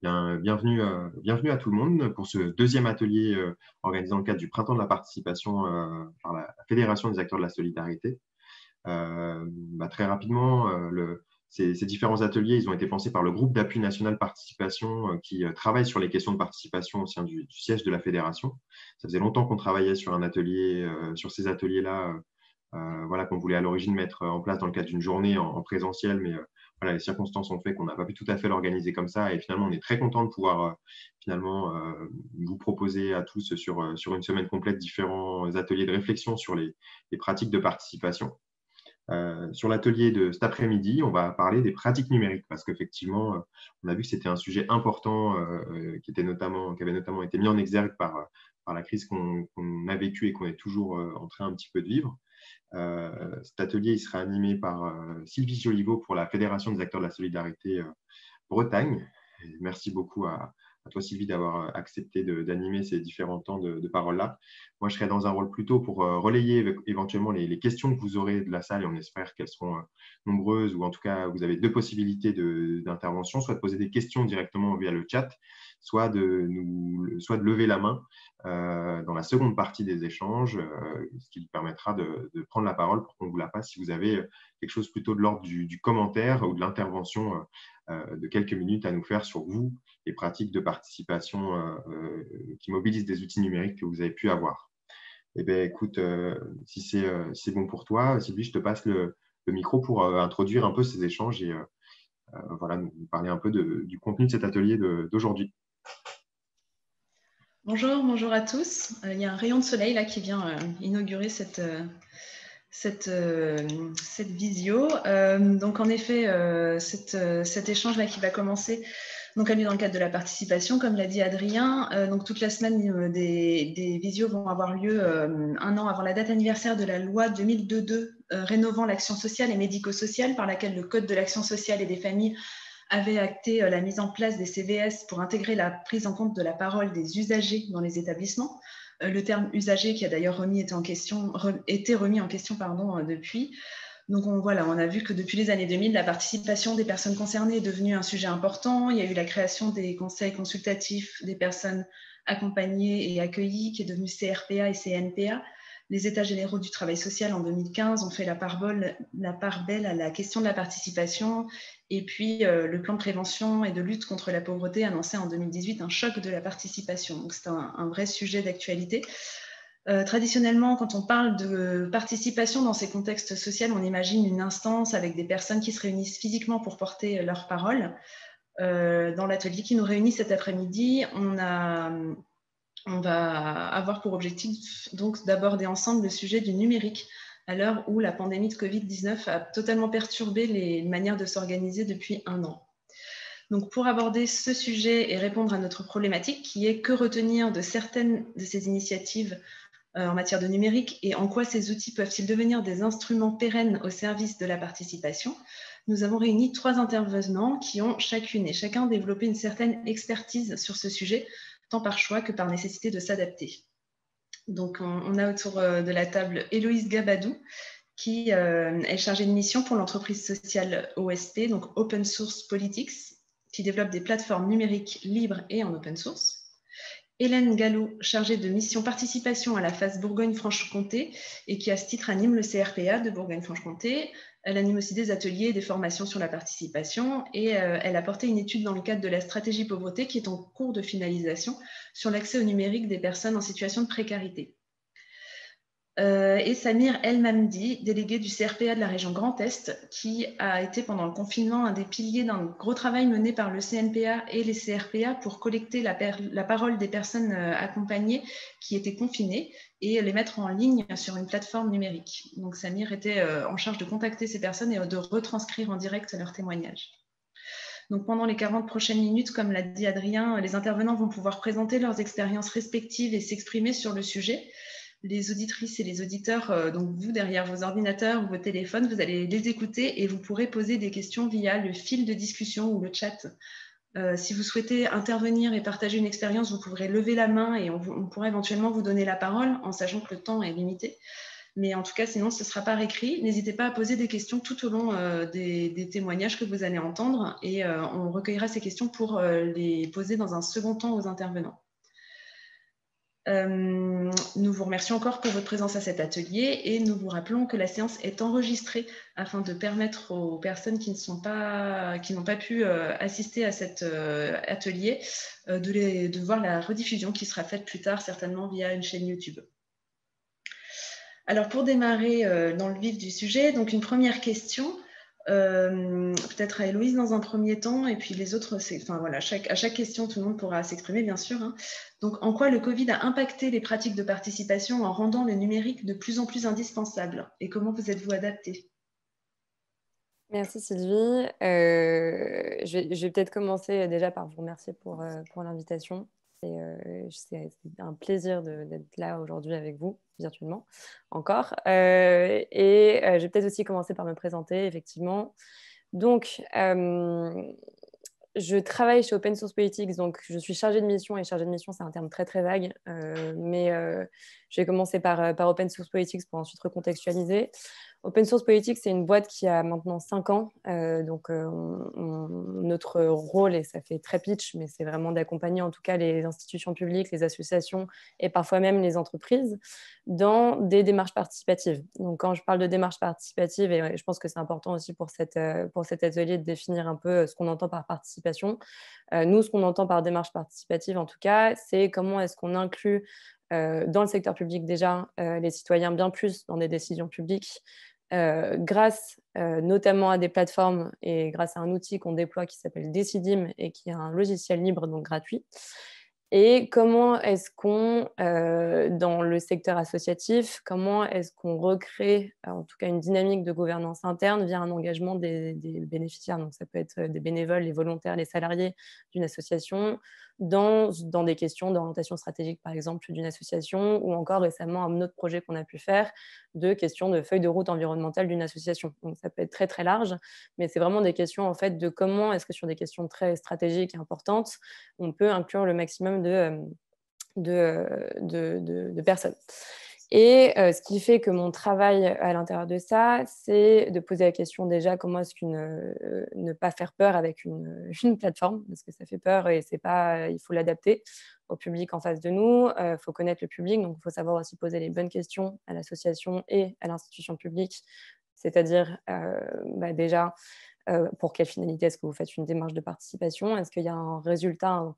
Bien, bienvenue à tout le monde pour ce deuxième atelier organisé dans le cadre du Printemps de la participation par la Fédération des acteurs de la solidarité. Très rapidement, ces différents ateliers, ils ont été pensés par le groupe d'appui national participation qui travaille sur les questions de participation au sein du siège de la fédération. Ça faisait longtemps qu'on travaillait sur un atelier, sur ces ateliers-là, voilà, qu'on voulait à l'origine mettre en place dans le cadre d'une journée en présentiel, mais voilà, les circonstances ont fait qu'on n'a pas pu tout à fait l'organiser comme ça. Et finalement, on est très content de pouvoir vous proposer à tous sur une semaine complète différents ateliers de réflexion sur les pratiques de participation. Sur l'atelier de cet après-midi, on va parler des pratiques numériques parce qu'effectivement, on a vu que c'était un sujet important qui avait notamment été mis en exergue par la crise qu'on a vécue et qu'on est toujours en train un petit peu de vivre. Cet atelier il sera animé par Sylvie Joliveau pour la Fédération des acteurs de la solidarité Bretagne. Et merci beaucoup à toi, Sylvie, d'avoir accepté d'animer ces différents temps de parole-là. Moi, je serai dans un rôle plutôt pour relayer éventuellement les questions que vous aurez de la salle et on espère qu'elles seront nombreuses ou en tout cas, vous avez deux possibilités d'intervention, soit de poser des questions directement via le chat, soit de lever la main dans la seconde partie des échanges, ce qui vous permettra de prendre la parole pour qu'on vous la passe si vous avez quelque chose plutôt de l'ordre du commentaire ou de l'intervention de quelques minutes à nous faire sur vous, les pratiques de participation qui mobilisent des outils numériques que vous avez pu avoir. Eh bien, écoute, si c'est bon pour toi, Sylvie, je te passe le micro pour introduire un peu ces échanges et voilà, nous parler un peu du contenu de cet atelier d'aujourd'hui. Bonjour à tous. Il y a un rayon de soleil là qui vient inaugurer cette visio. Donc en effet, cet échange là qui va commencer donc a lieu dans le cadre de la participation, comme l'a dit Adrien. Donc toute la semaine des visios vont avoir lieu un an avant la date anniversaire de la loi 2002 rénovant l'action sociale et médico-sociale, par laquelle le Code de l'action sociale et des familles avait acté la mise en place des CVS pour intégrer la prise en compte de la parole des usagers dans les établissements. Le terme usager qui a d'ailleurs été remis en question depuis. Donc on a vu que depuis les années 2000, la participation des personnes concernées est devenue un sujet important. Il y a eu la création des conseils consultatifs des personnes accompagnées et accueillies, qui est devenu CRPA et CNPA. Les États généraux du travail social en 2015 ont fait la part belle à la question de la participation. Et puis, le plan de prévention et de lutte contre la pauvreté annonçait en 2018 un choc de la participation. Donc, c'est un vrai sujet d'actualité. Traditionnellement, quand on parle de participation dans ces contextes sociaux, on imagine une instance avec des personnes qui se réunissent physiquement pour porter leur parole. Dans l'atelier qui nous réunit cet après-midi, on va avoir pour objectif donc d'aborder ensemble le sujet du numérique à l'heure où la pandémie de Covid-19 a totalement perturbé les manières de s'organiser depuis un an. Donc, pour aborder ce sujet et répondre à notre problématique, qui est que retenir de certaines de ces initiatives en matière de numérique et en quoi ces outils peuvent-ils devenir des instruments pérennes au service de la participation, nous avons réuni 3 intervenants qui ont chacune et chacun développé une certaine expertise sur ce sujet, tant par choix que par nécessité de s'adapter. Donc, on a autour de la table Héloïse Gabadou, qui est chargée de mission pour l'entreprise sociale OSP, donc Open Source Politics, qui développe des plateformes numériques libres et en open source. Hélène Gallo, chargée de mission participation à la phase Bourgogne-Franche-Comté et qui à ce titre anime le CRPA de Bourgogne-Franche-Comté. Elle anime aussi des ateliers et des formations sur la participation et elle a porté une étude dans le cadre de la stratégie pauvreté qui est en cours de finalisation sur l'accès au numérique des personnes en situation de précarité. Et Samir El Mamdi, délégué du CRPA de la région Grand Est, qui a été pendant le confinement un des piliers d'un gros travail mené par le CNPA et les CRPA pour collecter la parole des personnes accompagnées qui étaient confinées et les mettre en ligne sur une plateforme numérique. Donc Samir était en charge de contacter ces personnes et de retranscrire en direct leurs témoignages. Donc pendant les 40 prochaines minutes, comme l'a dit Adrien, les intervenants vont pouvoir présenter leurs expériences respectives et s'exprimer sur le sujet. Les auditrices et les auditeurs, donc vous derrière vos ordinateurs ou vos téléphones, vous allez les écouter et vous pourrez poser des questions via le fil de discussion ou le chat. Si vous souhaitez intervenir et partager une expérience, vous pourrez lever la main et on pourra éventuellement vous donner la parole en sachant que le temps est limité. Mais en tout cas, sinon, ce sera par écrit. N'hésitez pas à poser des questions tout au long des témoignages que vous allez entendre et on recueillera ces questions pour les poser dans un second temps aux intervenants. Nous vous remercions encore pour votre présence à cet atelier et nous vous rappelons que la séance est enregistrée afin de permettre aux personnes qui n'ont pas pu assister à cet atelier de voir la rediffusion qui sera faite plus tard, certainement via une chaîne YouTube. Alors, pour démarrer dans le vif du sujet, donc une première question. Peut-être à Héloïse dans un premier temps, et puis les autres, voilà, à chaque question, tout le monde pourra s'exprimer, bien sûr. Hein. Donc, en quoi le Covid a impacté les pratiques de participation en rendant le numérique de plus en plus indispensable? Et comment vous êtes-vous adapté? Merci Sylvie. Je vais peut-être commencer déjà par vous remercier pour l'invitation. C'est un plaisir d'être là aujourd'hui avec vous, virtuellement, encore. Je vais peut-être aussi commencer par me présenter, effectivement. Donc, je travaille chez Open Source Politics, donc je suis chargée de mission, et chargée de mission, c'est un terme très, très vague. Je vais commencer par Open Source Politics pour ensuite recontextualiser. Open Source Politics, c'est une boîte qui a maintenant 5 ans. Notre rôle, et ça fait très pitch, mais c'est vraiment d'accompagner en tout cas les institutions publiques, les associations et parfois même les entreprises dans des démarches participatives. Donc, quand je parle de démarches participatives, et je pense que c'est important aussi pour cet atelier de définir un peu ce qu'on entend par participation. Nous, ce qu'on entend par démarche participative, en tout cas, c'est comment est-ce qu'on inclut dans le secteur public déjà les citoyens bien plus dans des décisions publiques, grâce notamment à des plateformes et grâce à un outil qu'on déploie qui s'appelle Decidim et qui est un logiciel libre, donc gratuit. Et comment est-ce qu'on, dans le secteur associatif, comment est-ce qu'on recrée en tout cas une dynamique de gouvernance interne via un engagement des bénéficiaires. Donc ça peut être des bénévoles, les volontaires, les salariés d'une association, dans des questions d'orientation stratégique, par exemple, d'une association, ou encore récemment un autre projet qu'on a pu faire de questions de feuille de route environnementale d'une association. Donc ça peut être très très large, mais c'est vraiment des questions en fait de comment est-ce que sur des questions très stratégiques et importantes, on peut inclure le maximum de personnes. Et ce qui fait que mon travail à l'intérieur de ça, c'est de poser la question déjà comment est-ce ne pas faire peur avec une plateforme, parce que ça fait peur et il faut l'adapter au public en face de nous, il faut connaître le public, donc il faut savoir aussi poser les bonnes questions à l'association et à l'institution publique, c'est-à-dire déjà pour quelle finalité est-ce que vous faites une démarche de participation? Est-ce qu'il y a un résultat,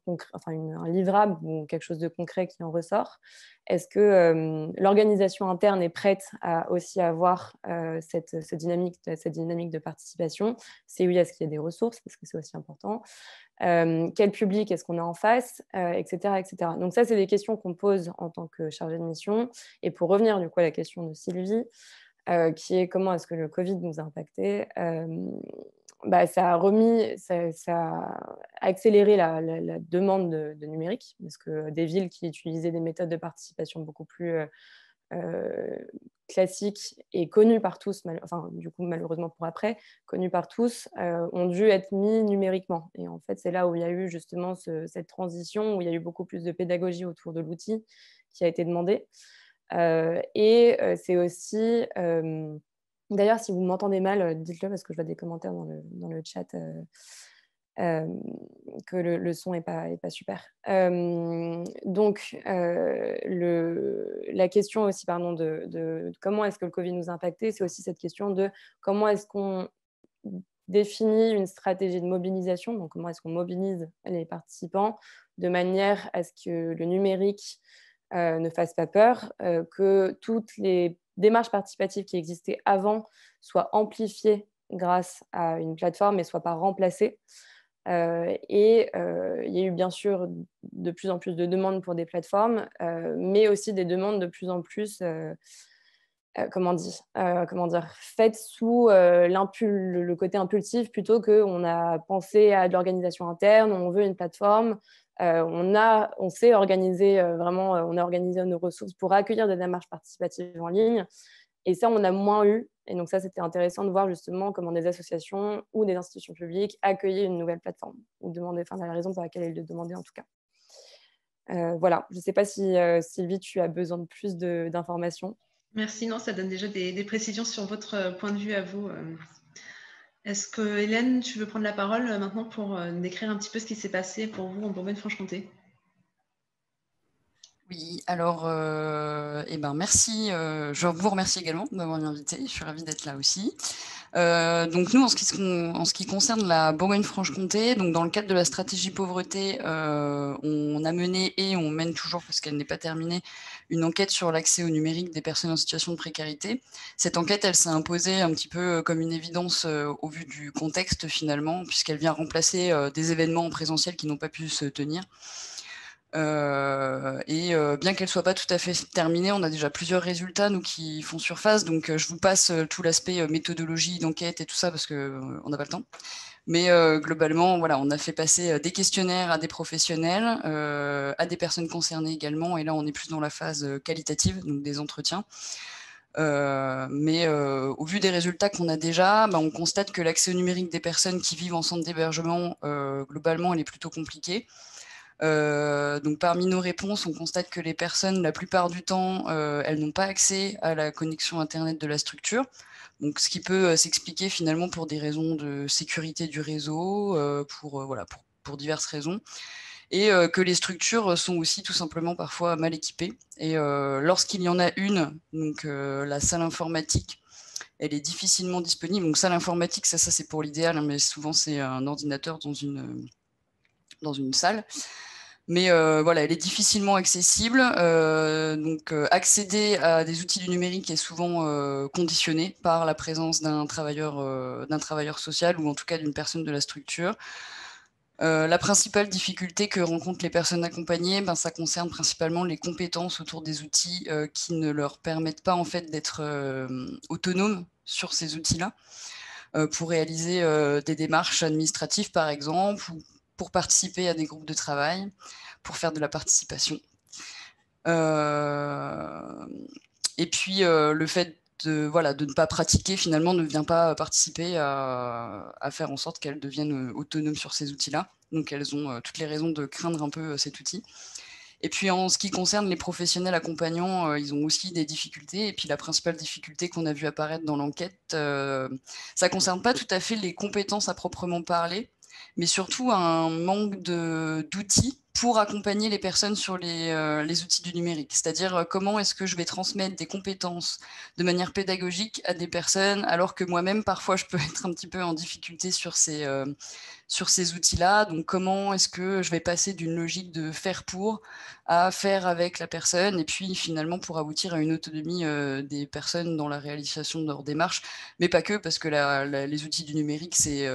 un livrable ou quelque chose de concret qui en ressort? Est-ce que l'organisation interne est prête à aussi avoir cette dynamique de participation? C'est oui, est-ce qu'il y a des ressources? Parce que c'est aussi important. Quel public est-ce qu'on a en face, etc., etc. Donc ça, c'est des questions qu'on pose en tant que chargé de mission. Et pour revenir du coup à la question de Sylvie, qui est comment est-ce que le Covid nous a impacté, ça a accéléré la demande de numérique, parce que des villes qui utilisaient des méthodes de participation beaucoup plus classiques et connues par tous, du coup malheureusement pour après, connues par tous, ont dû être mis numériquement. Et en fait, c'est là où il y a eu justement cette transition, où il y a eu beaucoup plus de pédagogie autour de l'outil qui a été demandé. C'est aussi... D'ailleurs, si vous m'entendez mal, dites-le parce que je vois des commentaires dans le chat que le son n'est pas super. Donc, la question aussi, pardon, de comment est-ce que le Covid nous a impacté, c'est aussi cette question de comment est-ce qu'on définit une stratégie de mobilisation, donc comment est-ce qu'on mobilise les participants de manière à ce que le numérique ne fasse pas peur, que toutes les démarches participatives qui existaient avant soient amplifiées grâce à une plateforme et ne soient pas remplacées. Il y a eu bien sûr de plus en plus de demandes pour des plateformes, mais aussi des demandes de plus en plus faites sous le côté impulsif, plutôt qu'on a pensé à de l'organisation interne, on veut une plateforme. On s'est organisé on a organisé nos ressources pour accueillir des démarches participatives en ligne. Et ça, on a moins eu. Et donc ça, c'était intéressant de voir justement comment des associations ou des institutions publiques accueillaient une nouvelle plateforme, ou demandaient, la raison pour laquelle elles le demandaient en tout cas. Voilà, je ne sais pas si Sylvie, tu as besoin de plus d'informations. Merci, non, ça donne déjà des précisions sur votre point de vue à vous. Est-ce que, Hélène, tu veux prendre la parole maintenant pour décrire un petit peu ce qui s'est passé pour vous en Bourgogne-Franche-Comté? Oui, alors, merci. Je vous remercie également de m'avoir invité. Je suis ravie d'être là aussi. Donc nous, en ce qui concerne la Bourgogne-Franche-Comté, donc dans le cadre de la stratégie pauvreté, on a mené et on mène toujours, parce qu'elle n'est pas terminée, une enquête sur l'accès au numérique des personnes en situation de précarité. Cette enquête, elle s'est imposée un petit peu comme une évidence au vu du contexte finalement, puisqu'elle vient remplacer des événements en présentiel qui n'ont pas pu se tenir. Bien qu'elle soit pas tout à fait terminée, on a déjà plusieurs résultats nous qui font surface. Donc je vous passe tout l'aspect méthodologie d'enquête et tout ça parce que on n'a pas le temps. Mais globalement, voilà, on a fait passer des questionnaires à des professionnels, à des personnes concernées également. Et là, on est plus dans la phase qualitative, donc des entretiens. Au vu des résultats qu'on a déjà, on constate que l'accès au numérique des personnes qui vivent en centre d'hébergement, globalement, elle est plutôt compliquée. Donc parmi nos réponses, on constate que les personnes, la plupart du temps, elles n'ont pas accès à la connexion Internet de la structure. Donc, ce qui peut s'expliquer finalement pour des raisons de sécurité du réseau, pour diverses raisons. Et que les structures sont aussi tout simplement parfois mal équipées. Et lorsqu'il y en a une, donc la salle informatique, elle est difficilement disponible. Donc salle informatique, ça c'est pour l'idéal, hein, mais souvent c'est un ordinateur dans une salle. Mais voilà, elle est difficilement accessible. Accéder à des outils du numérique est souvent conditionné par la présence d'un travailleur social ou en tout cas d'une personne de la structure. La principale difficulté que rencontrent les personnes accompagnées, ça concerne principalement les compétences autour des outils qui ne leur permettent pas en fait d'être autonomes sur ces outils-là pour réaliser des démarches administratives par exemple ou pour participer à des groupes de travail, pour faire de la participation. Et puis le fait de ne pas pratiquer finalement ne vient pas participer à faire en sorte qu'elles deviennent autonomes sur ces outils-là. Donc elles ont toutes les raisons de craindre un peu cet outil. Et puis en ce qui concerne les professionnels accompagnants, ils ont aussi des difficultés. Et puis la principale difficulté qu'on a vu apparaître dans l'enquête, ça ne concerne pas tout à fait les compétences à proprement parler, mais surtout un manque d'outils pour accompagner les personnes sur les outils du numérique. C'est-à-dire comment est-ce que je vais transmettre des compétences de manière pédagogique à des personnes, alors que moi-même, parfois, je peux être un petit peu en difficulté sur ces outils-là. Donc, comment est-ce que je vais passer d'une logique de faire pour à faire avec la personne, et puis finalement pour aboutir à une autonomie des personnes dans la réalisation de leurs démarches, mais pas que, parce que les outils du numérique, c'est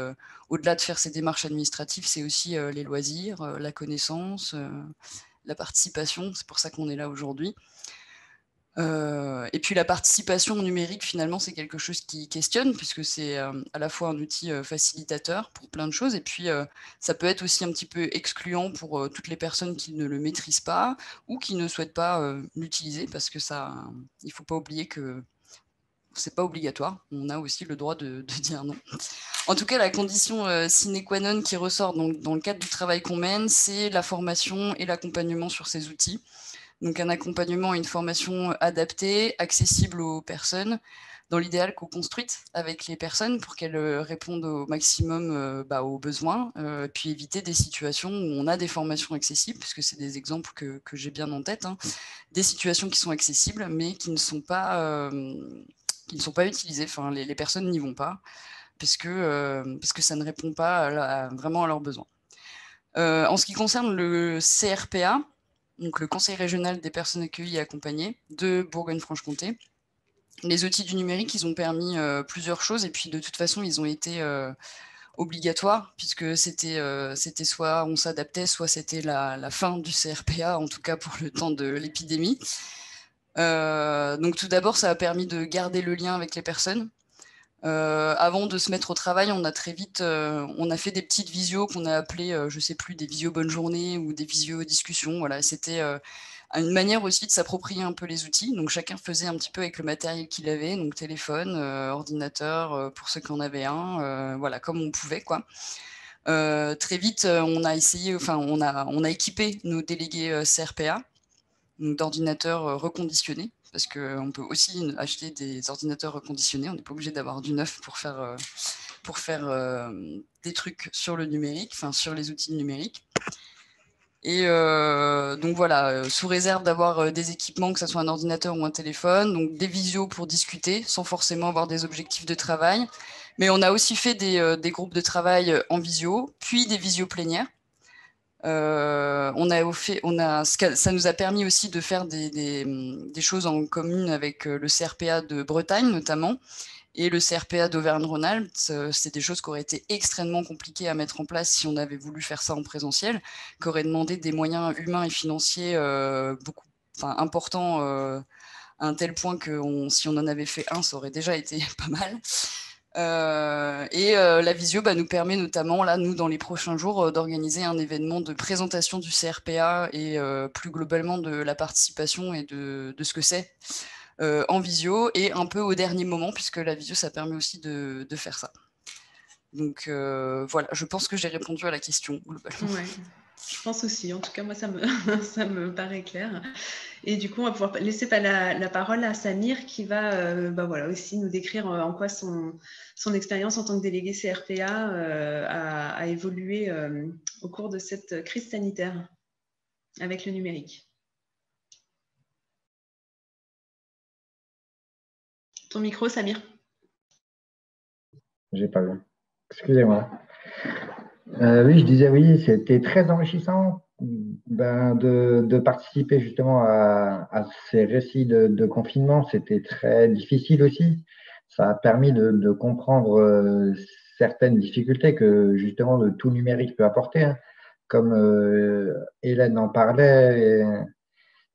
au-delà de faire ces démarches administratives, c'est aussi les loisirs, la connaissance, la participation, c'est pour ça qu'on est là aujourd'hui. Et puis la participation numérique, finalement, c'est quelque chose qui questionne, puisque c'est à la fois un outil facilitateur pour plein de choses, et puis ça peut être aussi un petit peu excluant pour toutes les personnes qui ne le maîtrisent pas ou qui ne souhaitent pas l'utiliser, parce que il ne faut pas oublier que c'est pas obligatoire, on a aussi le droit de dire non. En tout cas, la condition sine qua non qui ressort dans le cadre du travail qu'on mène, c'est la formation et l'accompagnement sur ces outils. Donc un accompagnement et une formation adaptée, accessible aux personnes, dans l'idéal co-construite avec les personnes pour qu'elles répondent au maximum aux besoins, puis éviter des situations où on a des formations accessibles, puisque c'est des exemples que j'ai bien en tête, hein, des situations qui sont accessibles mais qui ne sont pas utilisées, enfin les personnes n'y vont pas, parce que ça ne répond pas vraiment à leurs besoins. En ce qui concerne le CRPA, donc le Conseil régional des personnes accueillies et accompagnées de Bourgogne-Franche-Comté, les outils du numérique, ils ont permis plusieurs choses, et puis de toute façon, ils ont été obligatoires, puisque c'était soit on s'adaptait, soit c'était la fin du CRPA, en tout cas pour le temps de l'épidémie. Donc tout d'abord, ça a permis de garder le lien avec les personnes. Avant de se mettre au travail, on a très vite, on a fait des petites visios qu'on a appelées, je sais plus, des visios bonne journée ou des visios discussions. Voilà, c'était une manière aussi de s'approprier un peu les outils. Donc chacun faisait un petit peu avec le matériel qu'il avait, donc téléphone, ordinateur, pour ceux qui en avaient un, voilà, comme on pouvait, quoi. Très vite, on a essayé, enfin, on a équipé nos délégués CRPA. d'ordinateurs reconditionnés, parce qu'on peut aussi acheter des ordinateurs reconditionnés, on n'est pas obligé d'avoir du neuf pour faire des trucs sur le numérique, enfin sur les outils numériques. Et donc voilà, sous réserve d'avoir des équipements, que ce soit un ordinateur ou un téléphone, donc des visios pour discuter, sans forcément avoir des objectifs de travail. Mais on a aussi fait des groupes de travail en visio, puis des visios plénières. Ça nous a permis aussi de faire des choses en commune avec le CRPA de Bretagne notamment, et le CRPA d'Auvergne-Rhône-Alpes. C'est des choses qui auraient été extrêmement compliquées à mettre en place si on avait voulu faire ça en présentiel, qui auraient demandé des moyens humains et financiers importants, à un tel point que si on en avait fait un, ça aurait déjà été pas mal. La visio nous permet notamment, là, nous, dans les prochains jours, d'organiser un événement de présentation du CRPA et plus globalement de la participation et de ce que c'est en visio, et un peu au dernier moment, puisque la visio, ça permet aussi de faire ça. Donc voilà, je pense que j'ai répondu à la question globalement. Ouais, je pense aussi. En tout cas, moi, ça me paraît clair. Et du coup, on va pouvoir laisser la parole à Samir qui va voilà, aussi nous décrire en quoi son expérience en tant que délégué CRPA a évolué au cours de cette crise sanitaire avec le numérique. Ton micro, Samir. J'ai pas vu. Excusez-moi. Oui, je disais oui, c'était très enrichissant de participer justement à ces récits de confinement. C'était très difficile aussi. Ça a permis de comprendre certaines difficultés que justement le tout numérique peut apporter, hein. Comme Hélène en parlait,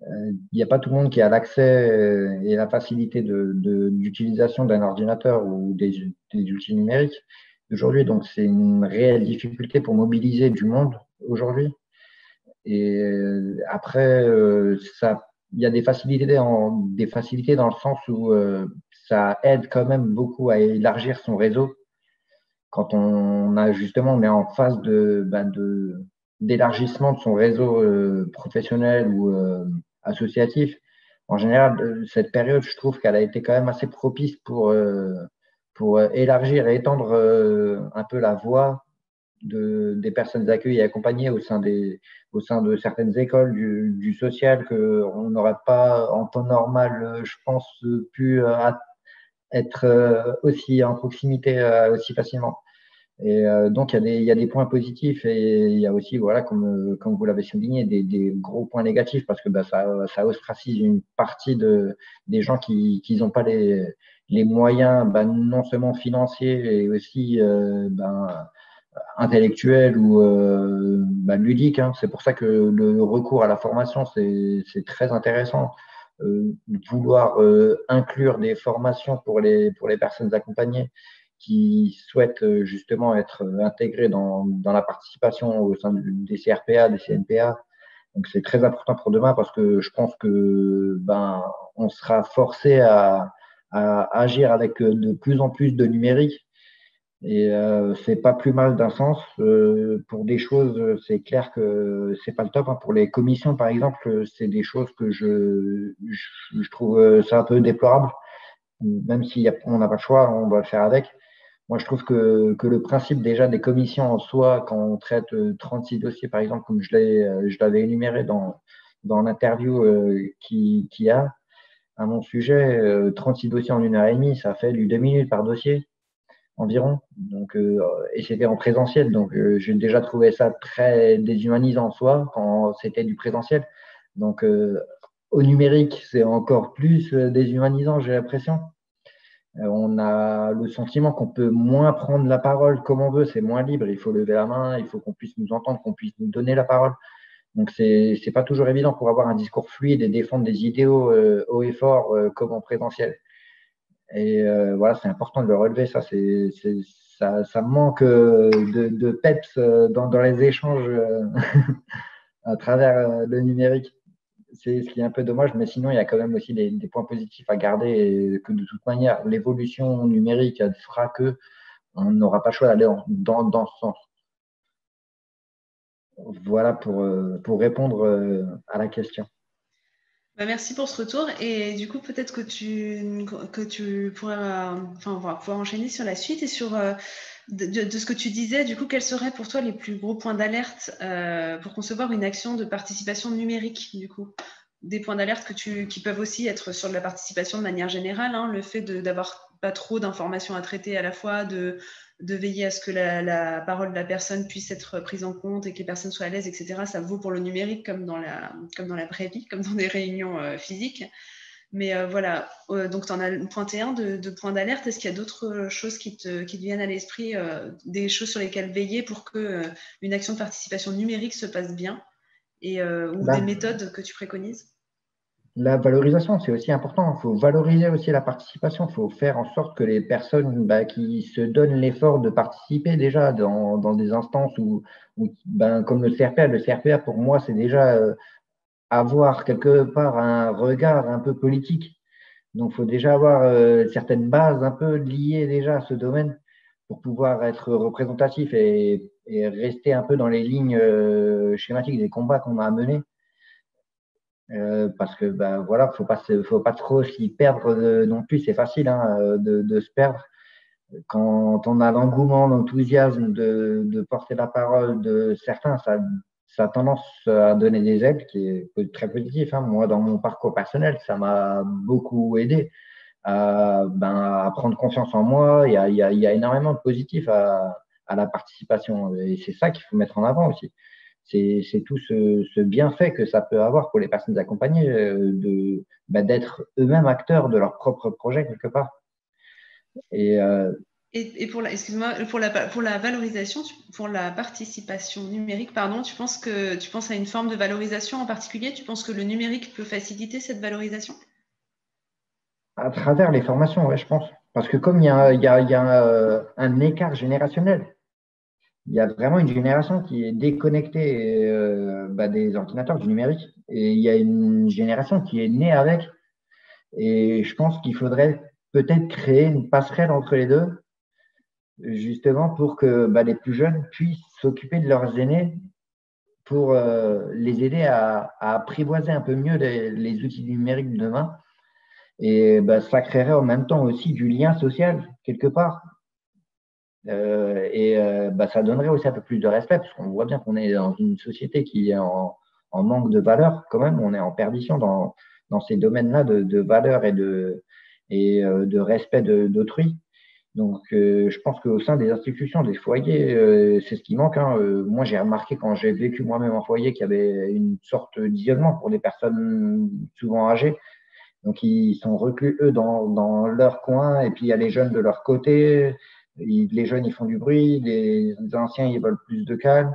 il n'y a pas tout le monde qui a l'accès et la facilité d'utilisation d'un ordinateur ou des outils numériques d'aujourd'hui. Donc, c'est une réelle difficulté pour mobiliser du monde aujourd'hui. Et après, il y a des facilités dans le sens où ça aide quand même beaucoup à élargir son réseau. Quand on est en phase d'élargissement de son réseau professionnel ou associatif. En général, cette période, je trouve qu'elle a été quand même assez propice pour élargir et étendre un peu la voix des personnes accueillies et accompagnées au sein de certaines écoles du social qu'on n'aurait pas en temps normal, je pense, pu être aussi en proximité aussi facilement. Et donc, il y a des points positifs et il y a aussi, voilà, comme vous l'avez souligné, des gros points négatifs parce que ça ostracise une partie des gens qui n'ont pas les moyens, non seulement financiers et aussi intellectuels ou ludiques, hein. C'est pour ça que le recours à la formation, c'est très intéressant. Vouloir inclure des formations pour les personnes accompagnées qui souhaitent justement être intégrés dans la participation au sein des CRPA, des CNPA. Donc, c'est très important pour demain parce que je pense que on sera forcé à agir avec de plus en plus de numérique. Et c'est pas plus mal d'un sens. Pour des choses, c'est clair que c'est pas le top, hein. Pour les commissions, par exemple, c'est des choses que je trouve ça un peu déplorable. Même si on n'a pas le choix, on doit le faire avec. Moi, je trouve que le principe déjà des commissions en soi, quand on traite 36 dossiers, par exemple, comme je l'avais énuméré dans l'interview qu'il y a à mon sujet, 36 dossiers en 1 heure et demie, ça fait du 2 minutes par dossier environ. Donc, et c'était en présentiel. Donc, j'ai déjà trouvé ça très déshumanisant en soi quand c'était du présentiel. Donc, au numérique, c'est encore plus déshumanisant, j'ai l'impression. On a le sentiment qu'on peut moins prendre la parole comme on veut, c'est moins libre. Il faut lever la main, il faut qu'on puisse nous entendre, qu'on puisse nous donner la parole. Donc, c'est pas toujours évident pour avoir un discours fluide et défendre des idéaux haut et fort comme en présentiel. Et voilà, c'est important de le relever. Ça manque de peps dans les échanges à travers le numérique. C'est ce qui est un peu dommage, mais sinon, il y a quand même aussi des points positifs à garder et que de toute manière, l'évolution numérique fera qu'on n'aura pas le choix d'aller dans ce sens. Voilà pour répondre à la question. Merci pour ce retour. Et du coup, peut-être que tu pourrais, on va pouvoir enchaîner sur la suite et sur de ce que tu disais. Du coup, quels seraient pour toi les plus gros points d'alerte pour concevoir une action de participation numérique, du coup? Des points d'alerte qui peuvent aussi être sur de la participation de manière générale, hein, le fait d'avoir pas trop d'informations à traiter à la fois, de veiller à ce que la parole de la personne puisse être prise en compte et que les personnes soient à l'aise, etc. Ça vaut pour le numérique comme dans la vraie vie, comme dans des réunions physiques. Mais voilà, donc tu en as pointé un de points d'alerte. Est-ce qu'il y a d'autres choses qui te viennent à l'esprit, des choses sur lesquelles veiller pour qu'une action de participation numérique se passe bien ou des La, méthodes que tu préconises? la valorisation, c'est aussi important. Il faut valoriser aussi la participation. Il faut faire en sorte que les personnes qui se donnent l'effort de participer déjà dans des instances comme le CRPA, pour moi, c'est déjà avoir quelque part un regard un peu politique. Donc, il faut déjà avoir certaines bases un peu liées déjà à ce domaine pour pouvoir être représentatif et rester un peu dans les lignes schématiques des combats qu'on a à mener. Parce que voilà, faut pas trop s'y perdre non plus. C'est facile de se perdre quand on a l'engouement, l'enthousiasme de porter la parole de certains. Ça a tendance à donner des aides qui est très positif. Moi, dans mon parcours personnel, ça m'a beaucoup aidé à prendre confiance en moi. Il y a énormément de positifs à la participation et c'est ça qu'il faut mettre en avant aussi. C'est tout ce bienfait que ça peut avoir pour les personnes accompagnées d'être eux-mêmes acteurs de leur propre projet quelque part. Et Et excuse-moi, pour la valorisation, pour la participation numérique, pardon, tu penses à une forme de valorisation en particulier? Tu penses que le numérique peut faciliter cette valorisation? à travers les formations, ouais, je pense. Parce que comme il y a un écart générationnel, il y a vraiment une génération qui est déconnectée des ordinateurs, du numérique. Et il y a une génération qui est née avec. Et je pense qu'il faudrait peut-être créer une passerelle entre les deux, justement pour que les plus jeunes puissent s'occuper de leurs aînés pour les aider à apprivoiser un peu mieux les outils numériques de demain. Et ça créerait en même temps aussi du lien social, quelque part. Ça donnerait aussi un peu plus de respect, parce qu'on voit bien qu'on est dans une société qui est en manque de valeur, quand même. On est en perdition dans ces domaines-là de valeur et de respect d'autrui. Donc, je pense qu'au sein des institutions, des foyers, c'est ce qui manque. Moi, j'ai remarqué quand j'ai vécu moi-même en foyer qu'il y avait une sorte d'isolement pour des personnes souvent âgées. Donc, ils sont reclus, eux, dans leur coin, et puis il y a les jeunes de leur côté. Les jeunes, ils font du bruit, les anciens, ils veulent plus de calme.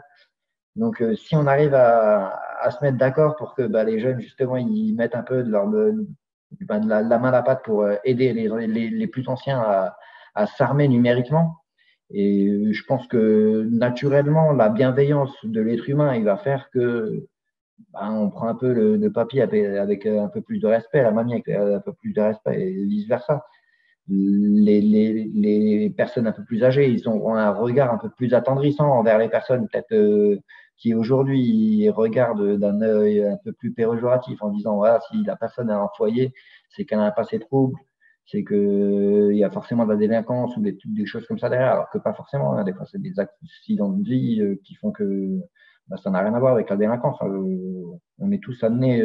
Donc, si on arrive à se mettre d'accord pour que les jeunes, justement, ils mettent un peu de la main à la pâte pour aider les plus anciens à s'armer numériquement. Et je pense que naturellement, la bienveillance de l'être humain, il va faire que on prend un peu le papy avec un peu plus de respect, la mamie avec un peu plus de respect et vice-versa. Les personnes un peu plus âgées, ils auront un regard un peu plus attendrissant envers les personnes peut-être qui aujourd'hui regardent d'un œil un peu plus péjoratif en disant voilà, si la personne a un foyer, c'est qu'elle a un passé trouble, c'est qu'il y a forcément de la délinquance ou des choses comme ça derrière, alors que pas forcément. Des fois, c'est des accidents de vie qui font que ça n'a rien à voir avec la délinquance. On est tous amenés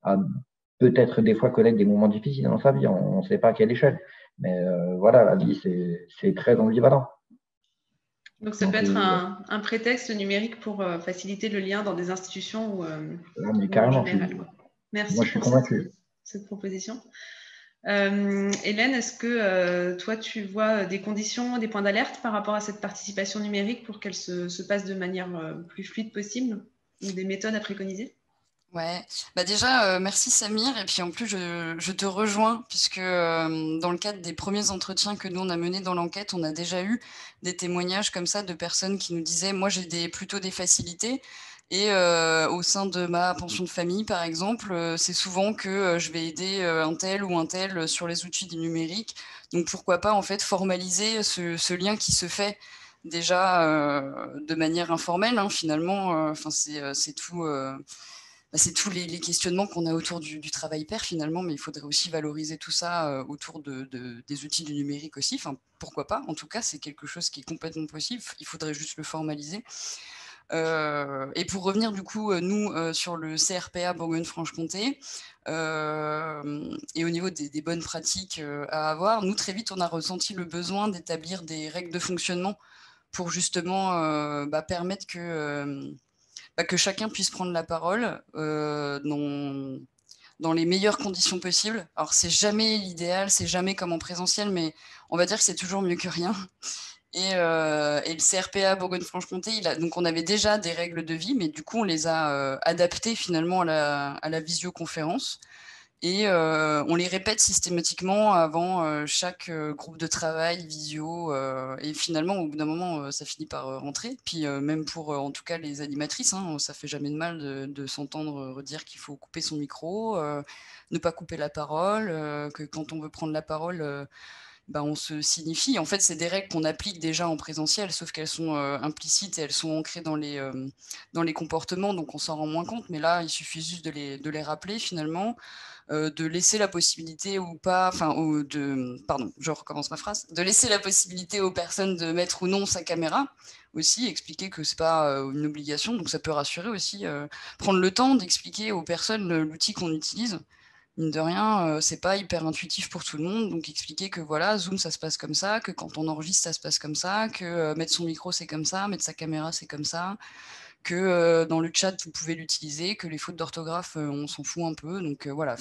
à peut-être des fois connaître des moments difficiles dans sa vie. On ne sait pas à quelle échelle. Mais voilà, la vie, c'est très ambivalent. Donc, ça peut être un prétexte numérique pour faciliter le lien dans des institutions ou en général. Merci pour cette proposition. Hélène, est-ce que toi, tu vois des conditions, des points d'alerte par rapport à cette participation numérique pour qu'elle se passe de manière plus fluide possible ou des méthodes à préconiser? Ouais, déjà, merci Samir. Et puis en plus, je te rejoins, puisque dans le cadre des premiers entretiens que nous, on a menés dans l'enquête, on a déjà eu des témoignages comme ça de personnes qui nous disaient « moi, j'ai plutôt des facilités ». Et au sein de ma pension de famille, par exemple, c'est souvent que je vais aider un tel ou un tel sur les outils du numérique. Donc pourquoi pas en fait formaliser ce lien qui se fait déjà de manière informelle, finalement. C'est tout c'est tous les questionnements qu'on a autour du travail pair finalement, mais il faudrait aussi valoriser tout ça autour des outils du numérique aussi. Enfin, pourquoi pas? En tout cas, c'est quelque chose qui est complètement possible. Il faudrait juste le formaliser. Et pour revenir du coup, nous, sur le CRPA Bourgogne-Franche-Comté, et au niveau des bonnes pratiques à avoir, nous, très vite, on a ressenti le besoin d'établir des règles de fonctionnement pour justement permettre que chacun puisse prendre la parole dans les meilleures conditions possibles. Alors, c'est jamais l'idéal, c'est jamais comme en présentiel, mais on va dire que c'est toujours mieux que rien. Et le CRPA Bourgogne-Franche-Comté, donc on avait déjà des règles de vie, mais du coup, on les a adaptées finalement à la visioconférence. Et on les répète systématiquement avant chaque groupe de travail, visio. Et finalement, au bout d'un moment, ça finit par rentrer. Puis même pour, en tout cas, les animatrices, hein, ça fait jamais de mal de s'entendre redire qu'il faut couper son micro, ne pas couper la parole, que quand on veut prendre la parole, on se signifie. En fait, c'est des règles qu'on applique déjà en présentiel, sauf qu'elles sont implicites et elles sont ancrées dans les comportements, donc on s'en rend moins compte. Mais là, il suffit juste de les rappeler finalement. De laisser la possibilité ou pas, pardon, je recommence ma phrase, de laisser la possibilité aux personnes de mettre ou non sa caméra, aussi expliquer que c'est pas une obligation, donc ça peut rassurer aussi, prendre le temps d'expliquer aux personnes l'outil qu'on utilise. Mine de rien, c'est pas hyper intuitif pour tout le monde, donc expliquer que voilà, Zoom ça se passe comme ça, que quand on enregistre ça se passe comme ça, que mettre son micro c'est comme ça, mettre sa caméra c'est comme ça, que dans le chat, vous pouvez l'utiliser, que les fautes d'orthographe, on s'en fout un peu. Donc voilà,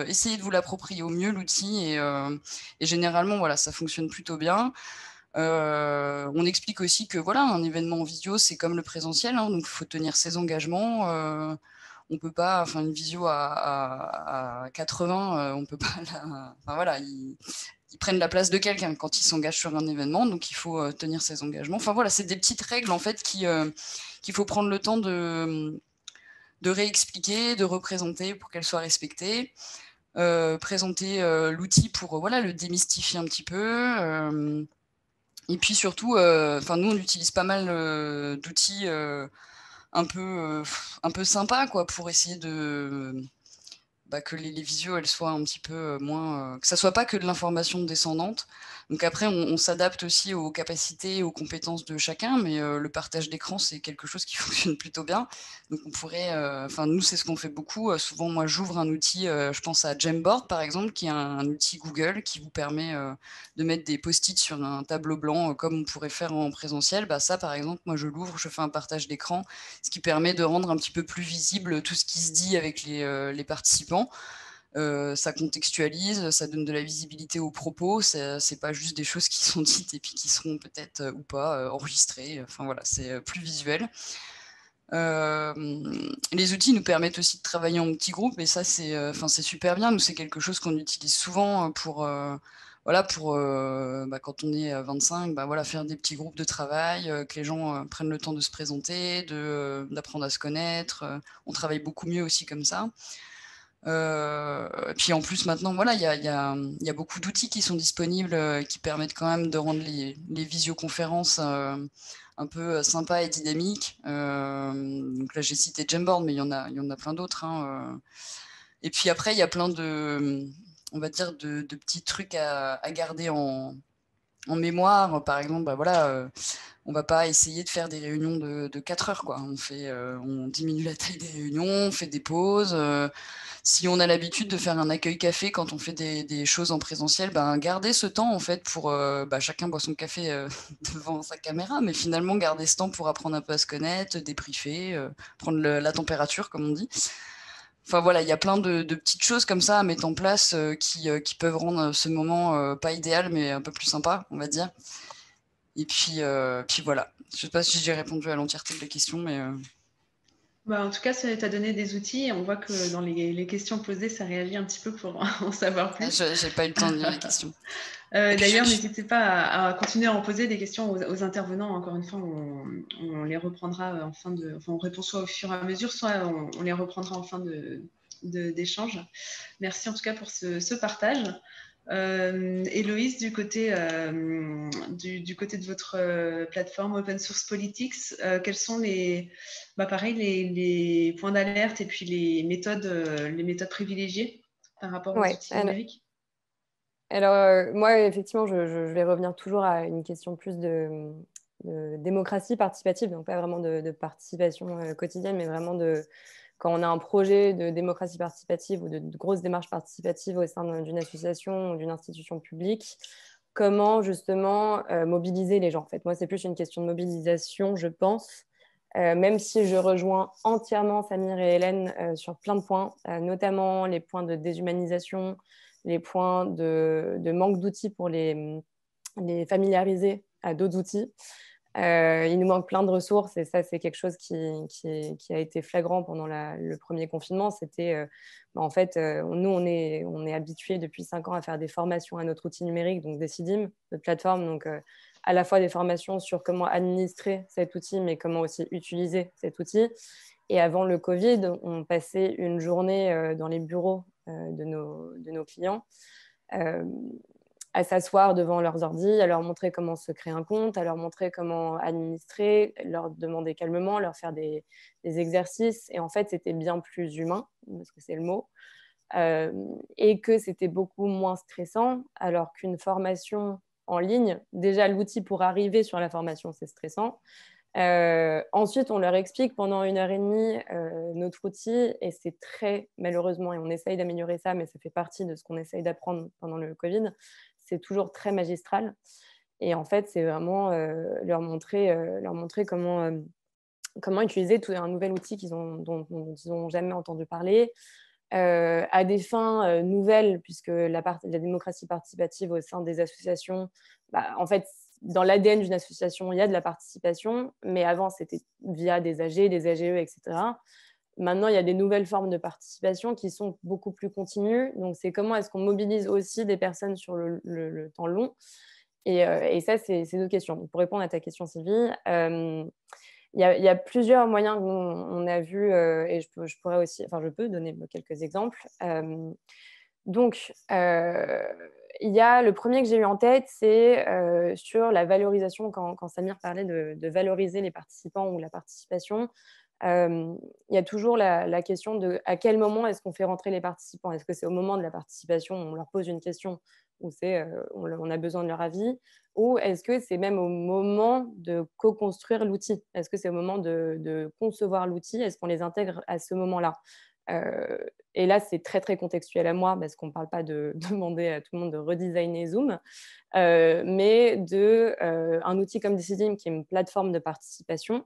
essayez de vous l'approprier au mieux l'outil et généralement, voilà, ça fonctionne plutôt bien. On explique aussi que voilà, un événement en visio, c'est comme le présentiel, hein, donc il faut tenir ses engagements. On peut pas, une visio à 80, on peut pas. Voilà, ils prennent la place de quelqu'un quand ils s'engagent sur un événement, donc il faut tenir ses engagements. Enfin voilà, c'est des petites règles en fait qu'il faut prendre le temps de réexpliquer, de représenter pour qu'elles soient respectées. Présenter l'outil pour le démystifier un petit peu. Et puis surtout, nous on utilise pas mal d'outils un peu sympas quoi, pour essayer que les visios elles soient un petit peu moins, que ça soit pas que de l'information descendante. Donc après on s'adapte aussi aux capacités et aux compétences de chacun, mais le partage d'écran c'est quelque chose qui fonctionne plutôt bien. Donc on pourrait, nous c'est ce qu'on fait beaucoup. Souvent moi j'ouvre un outil, je pense à Jamboard par exemple, qui est un outil Google qui vous permet de mettre des post-it sur un tableau blanc comme on pourrait faire en présentiel. Ça par exemple moi je l'ouvre, je fais un partage d'écran, ce qui permet de rendre un petit peu plus visible tout ce qui se dit avec les participants. Ça contextualise, ça donne de la visibilité aux propos, c'est pas juste des choses qui sont dites et puis qui seront peut-être ou pas enregistrées, c'est plus visuel. Les outils nous permettent aussi de travailler en petits groupes et ça c'est super bien. Nous c'est quelque chose qu'on utilise souvent pour quand on est 25, faire des petits groupes de travail, que les gens prennent le temps de se présenter, d'apprendre à se connaître. On travaille beaucoup mieux aussi comme ça. Puis en plus maintenant, il y a beaucoup d'outils qui sont disponibles qui permettent quand même de rendre les visioconférences un peu sympas et dynamiques. Donc là j'ai cité Jamboard, mais il y en a plein d'autres. Hein. Et puis après il y a plein de petits trucs à garder en mémoire. Par exemple, on va pas essayer de faire des réunions de 4 heures, quoi. On diminue la taille des réunions, on fait des pauses. Si on a l'habitude de faire un accueil café quand on fait des choses en présentiel, garder ce temps en fait pour chacun boit son café devant sa caméra, mais finalement garder ce temps pour apprendre un peu à se connaître, débriefer, prendre la température comme on dit. Il y a plein de petites choses comme ça à mettre en place qui peuvent rendre ce moment pas idéal mais un peu plus sympa, on va dire. Et puis voilà. Je sais pas si j'ai répondu à l'entièreté de la question, mais en tout cas, tu as donné des outils et on voit que dans les questions posées, ça réagit un petit peu pour en savoir plus. J'ai pas eu le temps de lire les questions. D'ailleurs, n'hésitez pas à continuer à en poser des questions aux intervenants. Encore une fois, on les reprendra on répond soit au fur et à mesure, soit on les reprendra en fin d'échange. Merci en tout cas pour ce partage. Héloïse, du côté de votre plateforme Open Source Politics, quels sont les points d'alerte et puis les méthodes privilégiées par rapport aux outils numériques? Alors, moi, effectivement, je vais revenir toujours à une question plus de démocratie participative, donc pas vraiment de participation quotidienne, mais vraiment quand on a un projet de démocratie participative ou de grosses démarches participatives au sein d'une association ou d'une institution publique, comment justement mobiliser les gens. En fait, moi, c'est plus une question de mobilisation, je pense, même si je rejoins entièrement Samir et Hélène sur plein de points, notamment les points de déshumanisation, les points de manque d'outils pour les familiariser à d'autres outils. Il nous manque plein de ressources et ça, c'est quelque chose qui a été flagrant pendant le premier confinement. C'était, en fait, nous, on est habitués depuis 5 ans à faire des formations à notre outil numérique, donc Decidim, notre plateforme, donc à la fois des formations sur comment administrer cet outil, mais comment aussi utiliser cet outil. Et avant le Covid, on passait une journée dans les bureaux de nos clients à s'asseoir devant leurs ordis, à leur montrer comment se créer un compte, à leur montrer comment administrer, leur demander calmement, leur faire des exercices. Et en fait, c'était bien plus humain, parce que c'est le mot, et que c'était beaucoup moins stressant, alors qu'une formation en ligne, déjà l'outil pour arriver sur la formation, c'est stressant. Ensuite, on leur explique pendant 1h30 notre outil et c'est très malheureusement, et on essaye d'améliorer ça, mais ça fait partie de ce qu'on essaye d'apprendre pendant le Covid, c'est toujours très magistral. Et en fait, c'est vraiment leur montrer comment utiliser un nouvel outil dont ils n'ont jamais entendu parler, à des fins nouvelles, puisque la démocratie participative au sein des associations, en fait, dans l'ADN d'une association, il y a de la participation, mais avant, c'était via des AG, des AGE, etc. Maintenant, il y a des nouvelles formes de participation qui sont beaucoup plus continues. Donc, c'est comment est-ce qu'on mobilise aussi des personnes sur le temps long. Et ça, c'est d'autres questions. Donc, pour répondre à ta question, Sylvie, il y a plusieurs moyens qu'on a vus et je peux donner quelques exemples. Donc, il y a le premier que j'ai eu en tête, c'est sur la valorisation, quand Samir parlait de valoriser les participants ou la participation. Il y a toujours la question de à quel moment est-ce qu'on fait rentrer les participants? Est-ce que c'est au moment de la participation, on leur pose une question ou on a besoin de leur avis? Ou est-ce que c'est même au moment de co-construire l'outil? Est-ce que c'est au moment de concevoir l'outil? Est-ce qu'on les intègre à ce moment-là? Et là, c'est très, très contextuel à moi parce qu'on ne parle pas de demander à tout le monde de redesigner Zoom, mais un outil comme Decidim, qui est une plateforme de participation,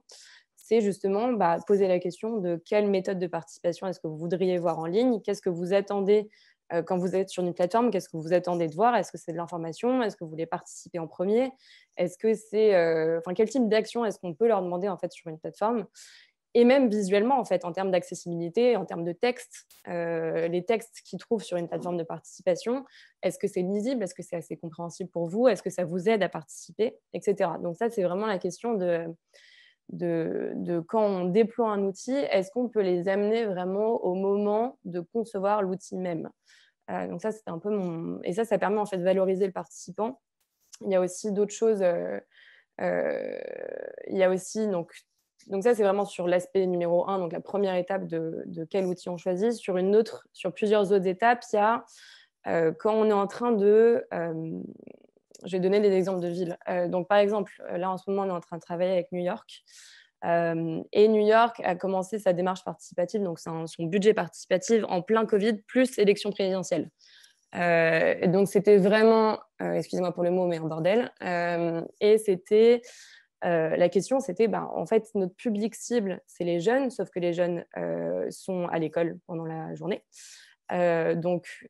c'est justement poser la question de quelle méthode de participation est-ce que vous voudriez voir en ligne? Qu'est-ce que vous attendez quand vous êtes sur une plateforme? Qu'est-ce que vous attendez de voir? Est-ce que c'est de l'information? Est-ce que vous voulez participer en premier? Est-ce que c'est, quel type d'action est-ce qu'on peut leur demander en fait sur une plateforme? Et même visuellement, en fait, en termes d'accessibilité, en termes de texte, les textes qu'ils trouvent sur une plateforme de participation, est-ce que c'est lisible? Est-ce que c'est assez compréhensible pour vous? Est-ce que ça vous aide à participer? Etc. Donc ça, c'est vraiment la question de quand on déploie un outil, est-ce qu'on peut les amener vraiment au moment de concevoir l'outil même? Donc ça, c'était un peu Et ça permet en fait de valoriser le participant. Il y a aussi d'autres choses. Il y a aussi, donc ça, c'est vraiment sur l'aspect numéro 1, donc la première étape de quel outil on choisit. Sur plusieurs autres étapes, il y a quand on est en train de... je vais donner des exemples de villes. Donc, par exemple, là, en ce moment, on est en train de travailler avec New York. Et New York a commencé sa démarche participative, donc son budget participatif en plein Covid, plus élection présidentielle. Donc, c'était vraiment, excusez-moi pour le mot, mais un bordel. Et c'était... la question, c'était, en fait, notre public cible, c'est les jeunes, sauf que les jeunes sont à l'école pendant la journée. Donc,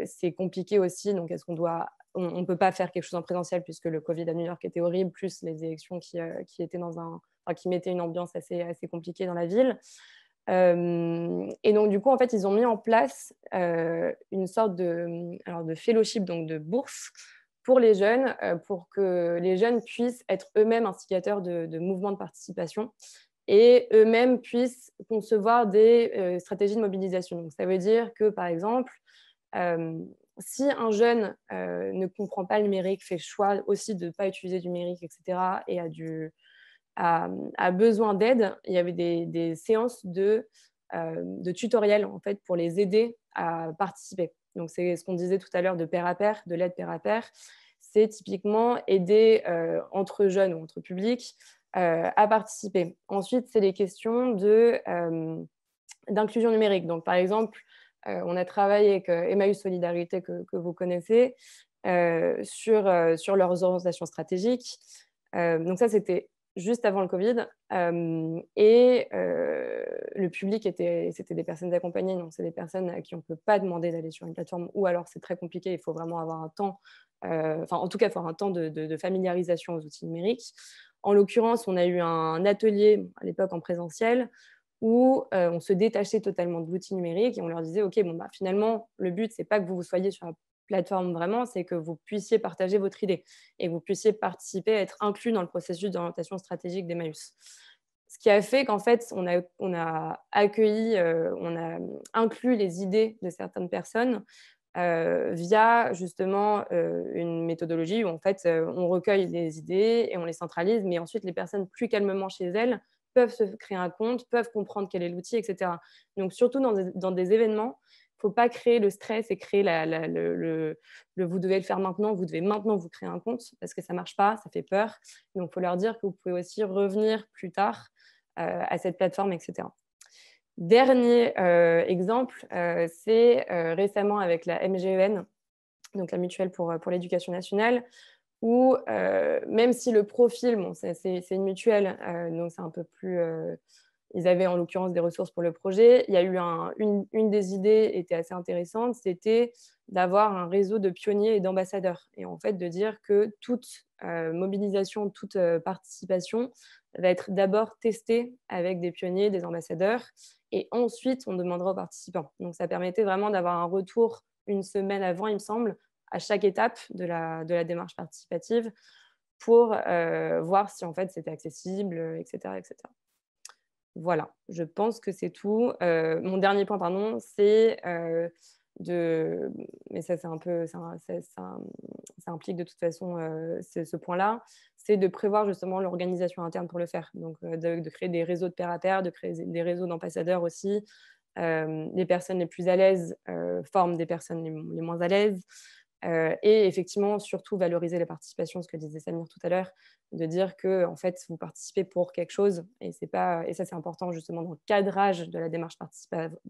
c'est compliqué aussi. Donc, est-ce qu'on doit... On ne peut pas faire quelque chose en présentiel puisque le Covid à New York était horrible, plus les élections qui étaient qui mettaient une ambiance assez compliquée dans la ville. Et donc, du coup, en fait, ils ont mis en place une sorte de fellowship, donc de bourse, pour les jeunes, pour que les jeunes puissent être eux-mêmes instigateurs de mouvements de participation et eux-mêmes puissent concevoir des stratégies de mobilisation. Donc, ça veut dire que, par exemple, si un jeune ne comprend pas le numérique, fait le choix aussi de ne pas utiliser du numérique, etc., et a besoin d'aide, il y avait des séances de tutoriels en fait, pour les aider à participer. Donc, c'est ce qu'on disait tout à l'heure de pair à pair, de l'aide pair à pair. C'est typiquement aider entre jeunes ou entre publics à participer. Ensuite, c'est les questions d'inclusion numérique. Donc, par exemple, on a travaillé avec Emmaüs Solidarité que vous connaissez sur leurs orientations stratégiques. Donc ça, c'était juste avant le Covid. Et le public, c'était des personnes accompagnées. Donc, c'est des personnes à qui on ne peut pas demander d'aller sur une plateforme ou alors c'est très compliqué. Il faut vraiment avoir un temps, en tout cas, il faut avoir un temps de familiarisation aux outils numériques. En l'occurrence, on a eu un atelier à l'époque en présentiel où on se détachait totalement de l'outil numérique et on leur disait, OK, bon, bah, finalement, le but, ce n'est pas que vous soyez sur la plateforme vraiment, c'est que vous puissiez partager votre idée et que vous puissiez participer, être inclus dans le processus d'orientation stratégique d'Emmaüs. Ce qui a fait qu'en fait, on a accueilli, on a inclus les idées de certaines personnes via justement une méthodologie où en fait, on recueille les idées et on les centralise, mais ensuite, les personnes, plus calmement chez elles, peuvent se créer un compte, peuvent comprendre quel est l'outil, etc. Donc, surtout dans des événements, il ne faut pas créer le stress et créer le vous devez le faire maintenant, vous devez maintenant vous créer un compte parce que ça ne marche pas, ça fait peur. Donc, il faut leur dire que vous pouvez aussi revenir plus tard à cette plateforme, etc. Dernier exemple, c'est récemment avec la MGEN, donc la Mutuelle pour l'éducation nationale, où même si le profil, bon, c'est une mutuelle, donc c'est un peu plus... ils avaient en l'occurrence des ressources pour le projet. Il y a eu une des idées était assez intéressante, c'était d'avoir un réseau de pionniers et d'ambassadeurs. Et en fait, de dire que toute mobilisation, toute participation va être d'abord testée avec des pionniers, des ambassadeurs, et ensuite, on demandera aux participants. Donc, ça permettait vraiment d'avoir un retour une semaine avant, il me semble, à chaque étape de la démarche participative pour voir si en fait c'était accessible, etc., etc. Voilà, je pense que c'est tout. Mon dernier point, pardon, c'est mais ça c'est un peu, ça implique de toute façon ce point-là, c'est de prévoir justement l'organisation interne pour le faire. Donc de créer des réseaux de pair à pair, de créer des réseaux d'ambassadeurs aussi. Les personnes les plus à l'aise forment des personnes les moins à l'aise. Et effectivement, surtout valoriser la participation, ce que disait Samir tout à l'heure, de dire que en fait, vous participez pour quelque chose, et ça c'est important justement dans le cadrage de la démarche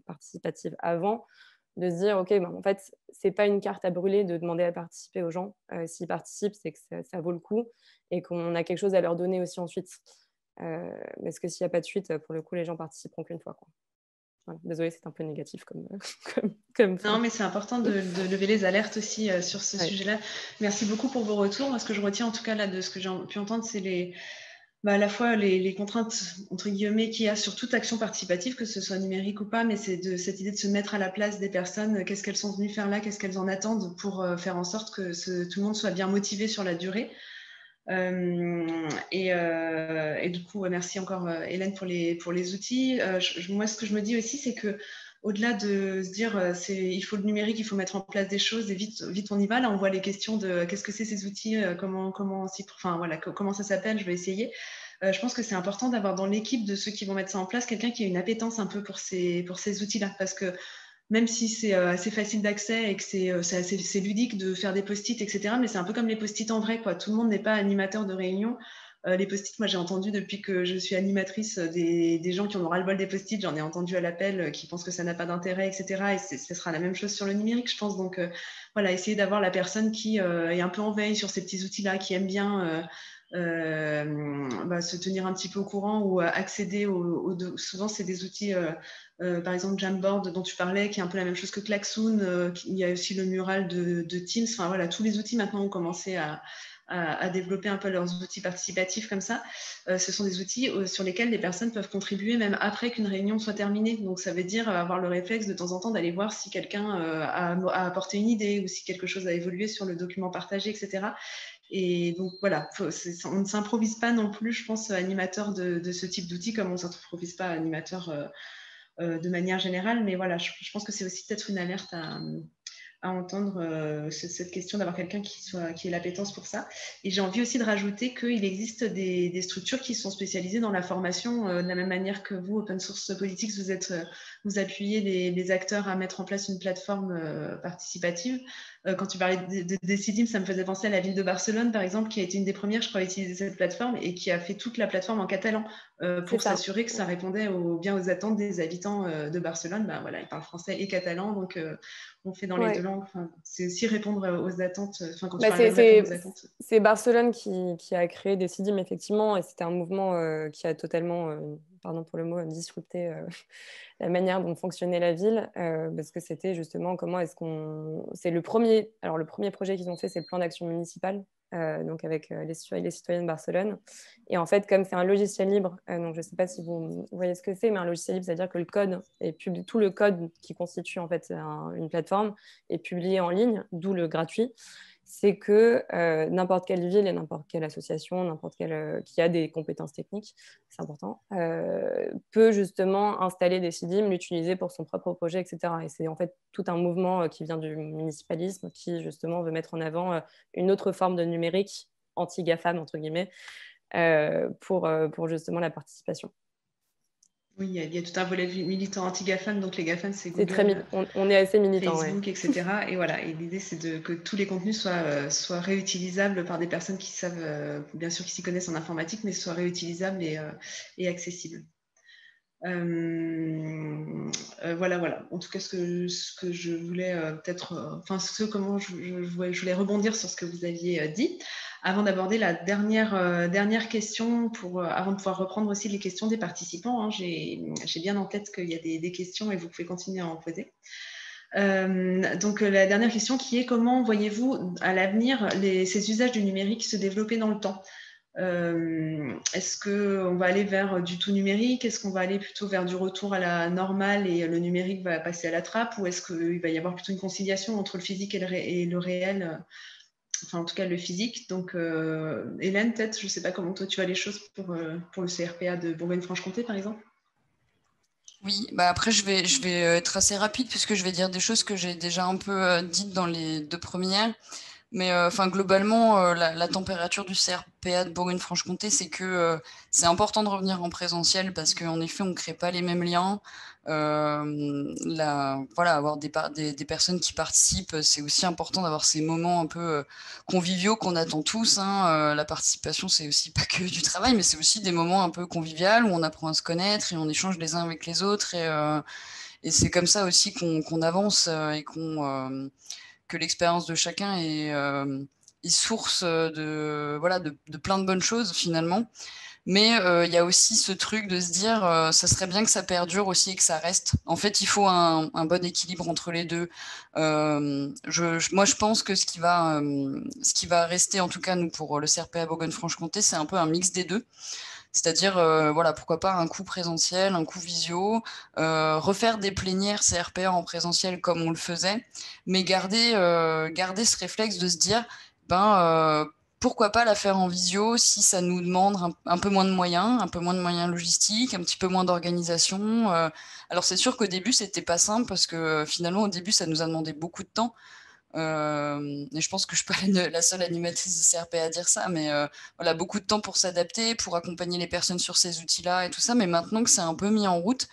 participative avant, de se dire, OK, ben, en fait, ce n'est pas une carte à brûler de demander à participer aux gens. S'ils participent, c'est que ça vaut le coup et qu'on a quelque chose à leur donner aussi ensuite. Parce que s'il n'y a pas de suite, pour le coup, les gens participeront qu'une fois, quoi. Voilà. Désolée, c'est un peu négatif comme Non, mais c'est important de lever les alertes aussi sur ce sujet-là. Merci beaucoup pour vos retours. Moi, ce que je retiens en tout cas là de ce que j'ai pu entendre, c'est à la fois les contraintes entre guillemets qu'il y a sur toute action participative, que ce soit numérique ou pas, mais c'est cette idée de se mettre à la place des personnes. Qu'est-ce qu'elles sont venues faire là? Qu'est-ce qu'elles en attendent pour faire en sorte que tout le monde soit bien motivé sur la durée? Et du coup, merci encore Hélène pour les outils. Moi, ce que je me dis aussi, c'est que au-delà de se dire il faut le numérique, il faut mettre en place des choses et vite on y va. Là, on voit les questions de qu'est-ce que c'est ces outils, comment ça s'appelle, je vais essayer. Je pense que c'est important d'avoir dans l'équipe de ceux qui vont mettre ça en place quelqu'un qui a une appétence un peu pour ces outils-là, parce que même si c'est assez facile d'accès et que c'est ludique de faire des post-it, etc., mais c'est un peu comme les post-it en vrai, quoi. Tout le monde n'est pas animateur de réunion. Les post-it, moi j'ai entendu depuis que je suis animatrice des gens qui en ont ras-le-bol des post-it, j'en ai entendu à l'appel qui pensent que ça n'a pas d'intérêt, etc. Et ce sera la même chose sur le numérique, je pense. Donc voilà, essayer d'avoir la personne qui est un peu en veille sur ces petits outils-là, qui aime bien se tenir un petit peu au courant ou accéder souvent c'est des outils par exemple Jamboard dont tu parlais, qui est un peu la même chose que Klaxoon. Il y a aussi le mural de Teams. Enfin voilà, tous les outils maintenant ont commencé à développer un peu leurs outils participatifs comme ça. Ce sont des outils sur lesquels les personnes peuvent contribuer même après qu'une réunion soit terminée. Donc ça veut dire avoir le réflexe de temps en temps d'aller voir si quelqu'un a apporté une idée ou si quelque chose a évolué sur le document partagé, etc. Et donc voilà, on ne s'improvise pas non plus, je pense, animateur de ce type d'outils comme on ne s'improvise pas animateur de manière générale. Mais voilà, je pense que c'est aussi peut-être une alerte à à entendre cette question d'avoir quelqu'un qui ait l'appétence pour ça. Et j'ai envie aussi de rajouter qu'il existe des structures qui sont spécialisées dans la formation, de la même manière que vous, Open Source Politics, vous appuyez les acteurs à mettre en place une plateforme participative. Quand tu parlais de Decidim, ça me faisait penser à la ville de Barcelone, par exemple, qui a été une des premières, je crois, à utiliser cette plateforme et qui a fait toute la plateforme en catalan pour s'assurer que ça répondait bien aux attentes des habitants de Barcelone. Ben, voilà, ils parlent français et catalan, donc on fait dans les deux langues. Enfin, c'est aussi répondre aux attentes. Enfin, quand tu parles de répondre aux attentes. C'est Barcelone qui a créé Decidim, effectivement, et c'était un mouvement qui a totalement, pardon pour le mot, disrupté la manière dont fonctionnait la ville, parce que c'était justement comment est-ce qu'on... C'est le premier projet qu'ils ont fait, c'est le plan d'action municipal, donc avec les citoyens de Barcelone. Et en fait, comme c'est un logiciel libre, donc je ne sais pas si vous voyez ce que c'est, mais un logiciel libre, c'est-à-dire que le code tout le code qui constitue en fait une plateforme est publié en ligne, d'où le gratuit. C'est que n'importe quelle ville et n'importe quelle association, n'importe quelle qui a des compétences techniques, c'est important, peut justement installer Decidim, l'utiliser pour son propre projet, etc. Et c'est en fait tout un mouvement qui vient du municipalisme qui justement veut mettre en avant une autre forme de numérique anti-GAFAM, entre guillemets, pour justement la participation. Oui, il y a tout un volet militant anti-GAFAM, donc les GAFAM, c'est Google, on est assez militant, Facebook, etc. Et voilà, et l'idée, c'est que tous les contenus soient réutilisables par des personnes qui savent, bien sûr, qui s'y connaissent en informatique, mais soient réutilisables et accessibles. Voilà. En tout cas, ce que je voulais comment je voulais rebondir sur ce que vous aviez dit. Avant d'aborder la dernière question, avant de pouvoir reprendre aussi les questions des participants, hein, j'ai bien en tête qu'il y a des questions et vous pouvez continuer à en poser. Donc la dernière question qui est: comment voyez-vous à l'avenir ces usages du numérique se développer dans le temps ? Est-ce qu'on va aller vers du tout numérique? Est-ce qu'on va aller plutôt vers du retour à la normale et le numérique va passer à la trappe? Ou est-ce qu'il va y avoir plutôt une conciliation entre le physique et le réel? Enfin, en tout cas, le physique. Donc, Hélène, peut-être, je ne sais pas comment toi tu vois les choses pour le CRPA de Bourgogne-Franche-Comté, par exemple. Oui, bah après, je vais être assez rapide puisque je vais dire des choses que j'ai déjà un peu dites dans les deux premières. Mais globalement, la température du CRPA de Bourgogne-Franche-Comté, c'est que c'est important de revenir en présentiel parce qu'en effet, on ne crée pas les mêmes liens. Avoir des personnes qui participent, c'est aussi important d'avoir ces moments un peu conviviaux qu'on attend tous. La participation, c'est aussi pas que du travail, mais c'est aussi des moments un peu conviviaux où on apprend à se connaître et on échange les uns avec les autres. Et c'est comme ça aussi qu'on avance et que l'expérience de chacun est source de plein de bonnes choses finalement. Mais il y a aussi ce truc de se dire ça serait bien que ça perdure aussi et que ça reste. En fait, il faut un bon équilibre entre les deux. Moi, je pense que ce qui va rester, en tout cas nous pour le CRPA Bourgogne-Franche-Comté, c'est un peu un mix des deux. C'est-à-dire, pourquoi pas un coup présentiel, un coup visio, refaire des plénières CRPA en présentiel comme on le faisait, mais garder ce réflexe de se dire, pourquoi pas la faire en visio si ça nous demande un peu moins de moyens logistiques, un petit peu moins d'organisation. Alors c'est sûr qu'au début, c'était pas simple parce que finalement, au début, ça nous a demandé beaucoup de temps. Et je pense que je suis pas la seule animatrice de CRP à dire ça, mais beaucoup de temps pour s'adapter, pour accompagner les personnes sur ces outils-là et tout ça. Mais maintenant que c'est un peu mis en route,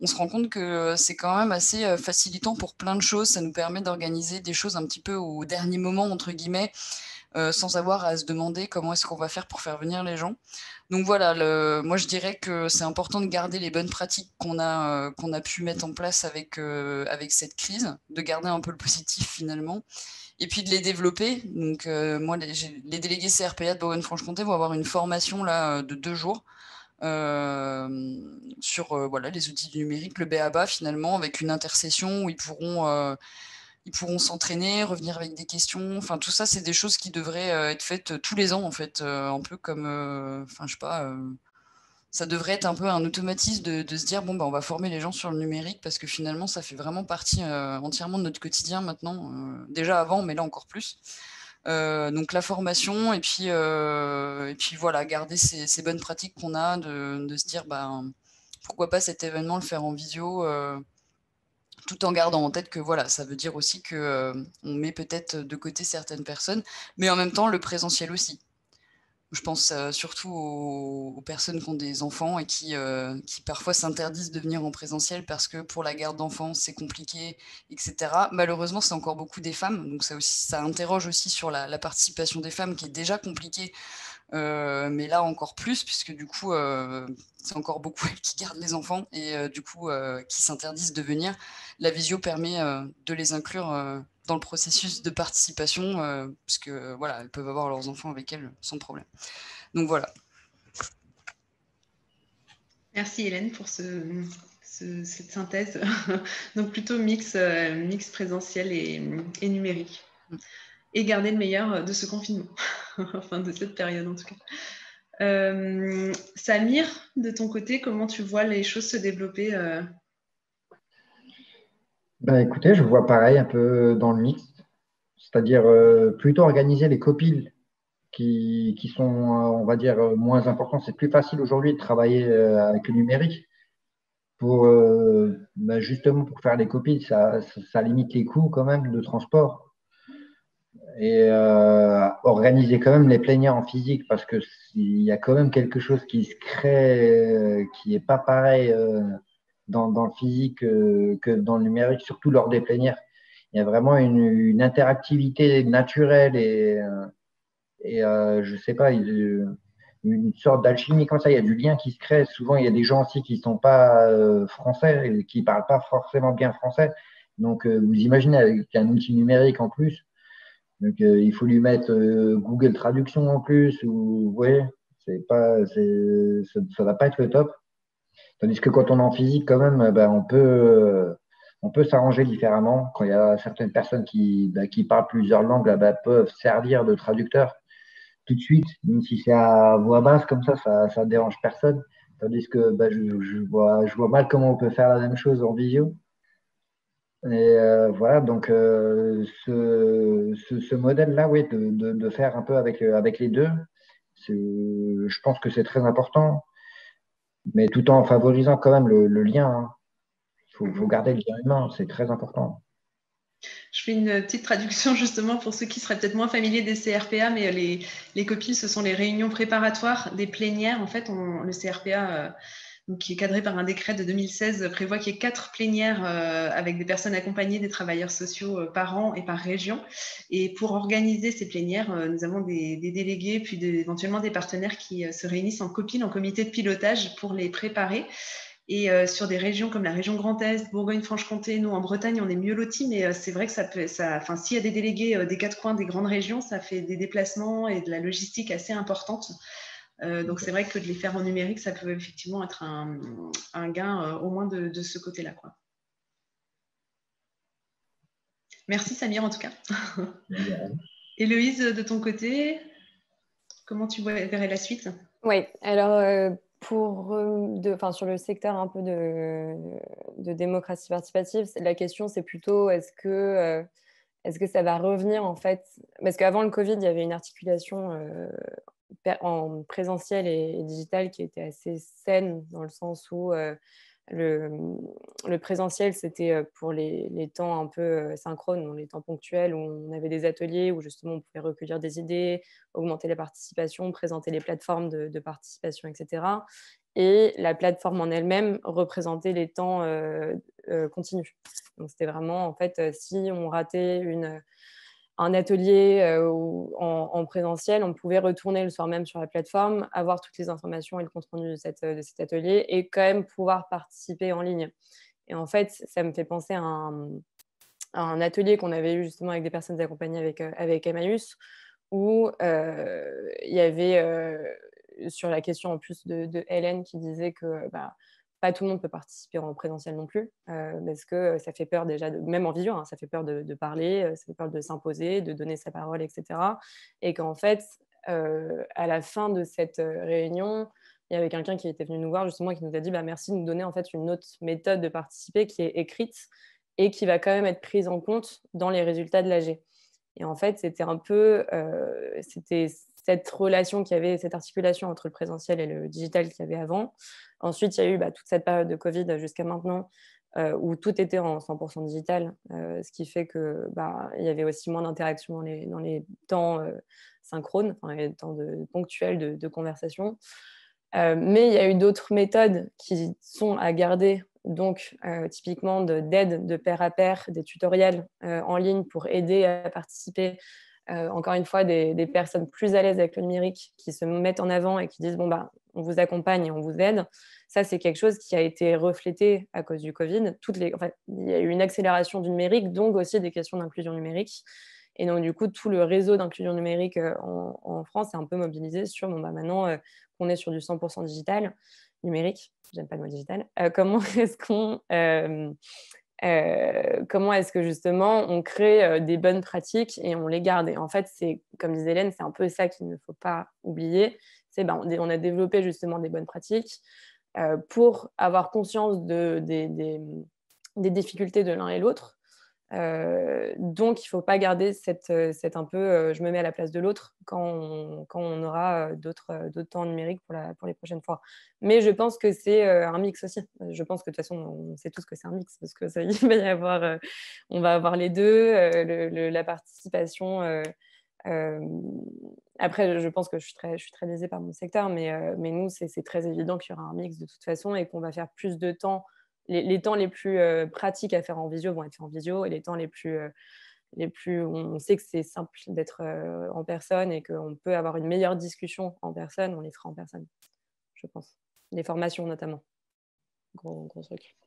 on se rend compte que c'est quand même assez facilitant pour plein de choses. Ça nous permet d'organiser des choses un petit peu au dernier moment, entre guillemets, sans avoir à se demander comment est-ce qu'on va faire pour faire venir les gens. Donc voilà, moi je dirais que c'est important de garder les bonnes pratiques qu'on a pu mettre en place avec cette crise, de garder un peu le positif finalement, et puis de les développer. Donc moi, les délégués CRPA de Bourgogne-Franche-Comté vont avoir une formation là de 2 jours sur les outils du numérique, le BABA finalement, avec une intercession où ils pourront s'entraîner, revenir avec des questions. Enfin, tout ça, c'est des choses qui devraient être faites tous les ans, en fait, un peu comme, ça devrait être un peu un automatisme de se dire, on va former les gens sur le numérique parce que finalement, ça fait vraiment partie entièrement de notre quotidien maintenant. Déjà avant, mais là encore plus. Donc la formation et puis voilà, garder ces bonnes pratiques qu'on a de se dire, pourquoi pas cet événement, le faire en visio tout en gardant en tête que voilà, ça veut dire aussi qu'on met peut-être de côté certaines personnes, mais en même temps le présentiel aussi. Je pense surtout aux personnes qui ont des enfants et qui parfois s'interdisent de venir en présentiel parce que pour la garde d'enfants, c'est compliqué, etc. Malheureusement, c'est encore beaucoup des femmes, donc ça interroge aussi sur la participation des femmes qui est déjà compliquée, mais là encore plus, puisque du coup, c'est encore beaucoup elles qui gardent les enfants et du coup, qui s'interdisent de venir. La visio permet de les inclure dans le processus de participation, puisque voilà, elles peuvent avoir leurs enfants avec elles sans problème. Donc voilà. Merci Hélène pour cette synthèse. Donc plutôt mix présentiel et numérique. Et garder le meilleur de ce confinement, enfin de cette période en tout cas. Samir, de ton côté, comment tu vois les choses se développer Écoutez, je vois pareil un peu dans le mix, c'est-à-dire plutôt organiser les copiles qui sont, on va dire, moins importants. C'est plus facile aujourd'hui de travailler avec le numérique pour justement pour faire les copiles, ça limite les coûts quand même de transport et organiser quand même les plénières en physique parce que il y a quand même quelque chose qui se crée qui est pas pareil dans le physique que dans le numérique, surtout lors des plénières. Il y a vraiment une interactivité naturelle et je sais pas, une sorte d'alchimie comme ça. Il y a du lien qui se crée. Souvent, il y a des gens aussi qui ne sont pas français et qui ne parlent pas forcément bien français. Donc, vous imaginez avec un outil numérique en plus. Donc, il faut lui mettre Google Traduction en plus. Ou, vous voyez, ça va pas être le top. Tandis que quand on est en physique, quand même, on peut s'arranger différemment. Quand il y a certaines personnes qui parlent plusieurs langues, peuvent servir de traducteur tout de suite, même si c'est à voix basse, comme ça dérange personne. Tandis que je vois mal comment on peut faire la même chose en visio. Et voilà, donc ce modèle-là, oui, de faire un peu avec les deux, je pense que c'est très important, mais tout en favorisant quand même le lien. Hein. Faut garder le lien humain, c'est très important. Je fais une petite traduction justement pour ceux qui seraient peut-être moins familiers des CRPA, mais les copiles, ce sont les réunions préparatoires des plénières. En fait, le CRPA, qui est cadré par un décret de 2016, prévoit qu'il y ait 4 plénières avec des personnes accompagnées des travailleurs sociaux par an et par région. Et pour organiser ces plénières, nous avons des délégués, puis éventuellement des partenaires qui se réunissent en copile, en comité de pilotage pour les préparer. Et sur des régions comme la région Grand Est, Bourgogne-Franche-Comté, nous en Bretagne, on est mieux lotis, mais c'est vrai que s'il y a des délégués des 4 coins des grandes régions, ça fait des déplacements et de la logistique assez importante. Donc c'est vrai que de les faire en numérique, ça peut effectivement être un gain au moins de ce côté-là, quoi. Merci Samir en tout cas. Héloïse, de ton côté, comment tu verrais la suite? Oui, alors sur le secteur un peu de démocratie participative, la question c'est plutôt est-ce que ça va revenir en fait? Parce qu'avant le Covid, il y avait une articulation en présentiel et digital qui était assez saine dans le sens où le présentiel, c'était pour les temps un peu synchrones, les temps ponctuels, où on avait des ateliers où justement on pouvait recueillir des idées, augmenter la participation, présenter les plateformes de participation, etc. Et la plateforme en elle-même représentait les temps continus. Donc c'était vraiment, en fait, si on ratait un atelier en présentiel, on pouvait retourner le soir même sur la plateforme, avoir toutes les informations et le compte-rendu de cet atelier et quand même pouvoir participer en ligne. Et en fait, ça me fait penser à un atelier qu'on avait eu justement avec des personnes accompagnées avec Emmaüs, où il y avait, sur la question en plus de Hélène qui disait que pas tout le monde peut participer en présentiel non plus, parce que ça fait peur déjà, même en visio, hein, ça fait peur de parler, ça fait peur de s'imposer, de donner sa parole, etc. Et qu'en fait, à la fin de cette réunion, il y avait quelqu'un qui était venu nous voir justement et qui nous a dit merci de nous donner en fait une autre méthode de participer qui est écrite et qui va quand même être prise en compte dans les résultats de l'AG. Et en fait, c'était un peu c'était cette relation qu'il y avait, cette articulation entre le présentiel et le digital qu'il y avait avant. Ensuite, il y a eu toute cette période de Covid jusqu'à maintenant où tout était en 100% digital, ce qui fait que il y avait aussi moins d'interaction dans les temps synchrones, enfin, les temps ponctuels de conversation. Mais il y a eu d'autres méthodes qui sont à garder, donc typiquement d'aide de pair à pair, des tutoriels en ligne pour aider à participer. Encore une fois, des personnes plus à l'aise avec le numérique qui se mettent en avant et qui disent on vous accompagne et on vous aide. Ça, c'est quelque chose qui a été reflété à cause du Covid. Il y a eu une accélération du numérique, donc aussi des questions d'inclusion numérique. Et donc, du coup, tout le réseau d'inclusion numérique en France est un peu mobilisé sur maintenant qu'on est sur du 100% digital, numérique, j'aime pas le mot digital, comment est-ce que justement on crée des bonnes pratiques et on les garde. Et en fait, c'est, comme disait Hélène, c'est un peu ça qu'il ne faut pas oublier. On a développé justement des bonnes pratiques pour avoir conscience des difficultés de l'un et l'autre. Donc, il ne faut pas garder cette un peu je me mets à la place de l'autre quand on aura d'autres temps numériques pour les prochaines fois. Mais je pense que c'est un mix aussi. Je pense que de toute façon, on sait tous que c'est un mix parce que ça, il va y avoir, on va avoir les deux, la participation. Après, je pense que je suis très biaisée par mon secteur, mais nous, c'est très évident qu'il y aura un mix de toute façon et qu'on va faire plus de temps. Les temps les plus pratiques à faire en visio vont être faits en visio et les temps les plus on sait que c'est simple d'être en personne et qu'on peut avoir une meilleure discussion en personne, on les fera en personne, je pense. Les formations notamment. Gros truc.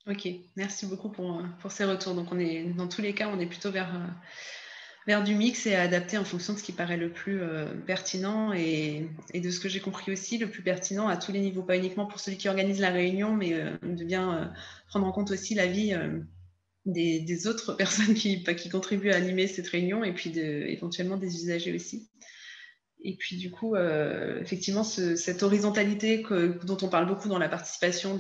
Ok, merci beaucoup pour ces retours. Donc, dans tous les cas, on est plutôt vers du mix et à adapter en fonction de ce qui paraît le plus pertinent et de ce que j'ai compris aussi, le plus pertinent à tous les niveaux, pas uniquement pour celui qui organise la réunion, mais de bien prendre en compte aussi l'avis des autres personnes qui contribuent à animer cette réunion et puis éventuellement des usagers aussi. Et puis du coup, effectivement, cette horizontalité dont on parle beaucoup dans la participation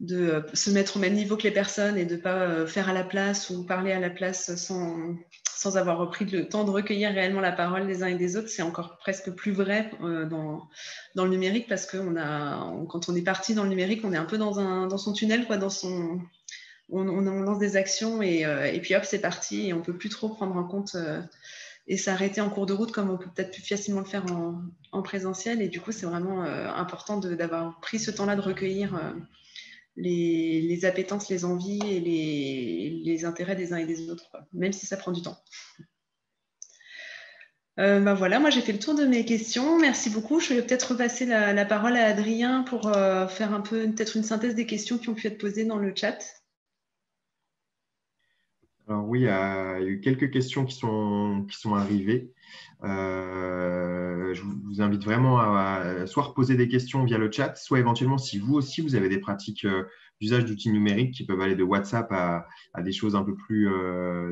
de se mettre au même niveau que les personnes et de ne pas faire à la place ou parler à la place sans avoir repris le temps de recueillir réellement la parole des uns et des autres, c'est encore presque plus vrai dans le numérique parce que quand on est parti dans le numérique, on est un peu dans son tunnel, quoi, on lance des actions et puis hop, c'est parti et on ne peut plus trop prendre en compte et s'arrêter en cours de route comme on peut peut-être plus facilement le faire en présentiel. Et du coup, c'est vraiment important d'avoir pris ce temps-là de recueillir les appétences, les envies et les intérêts des uns et des autres, quoi, même si ça prend du temps. Voilà, moi j'ai fait le tour de mes questions. Merci beaucoup. Je vais peut-être repasser la parole à Adrien pour faire un peu peut-être une synthèse des questions qui ont pu être posées dans le chat. Alors oui, il y a eu quelques questions qui sont arrivées. Je vous invite vraiment à soit reposer des questions via le chat, soit éventuellement, si vous aussi, vous avez des pratiques d'usage d'outils numériques qui peuvent aller de WhatsApp à des choses un peu plus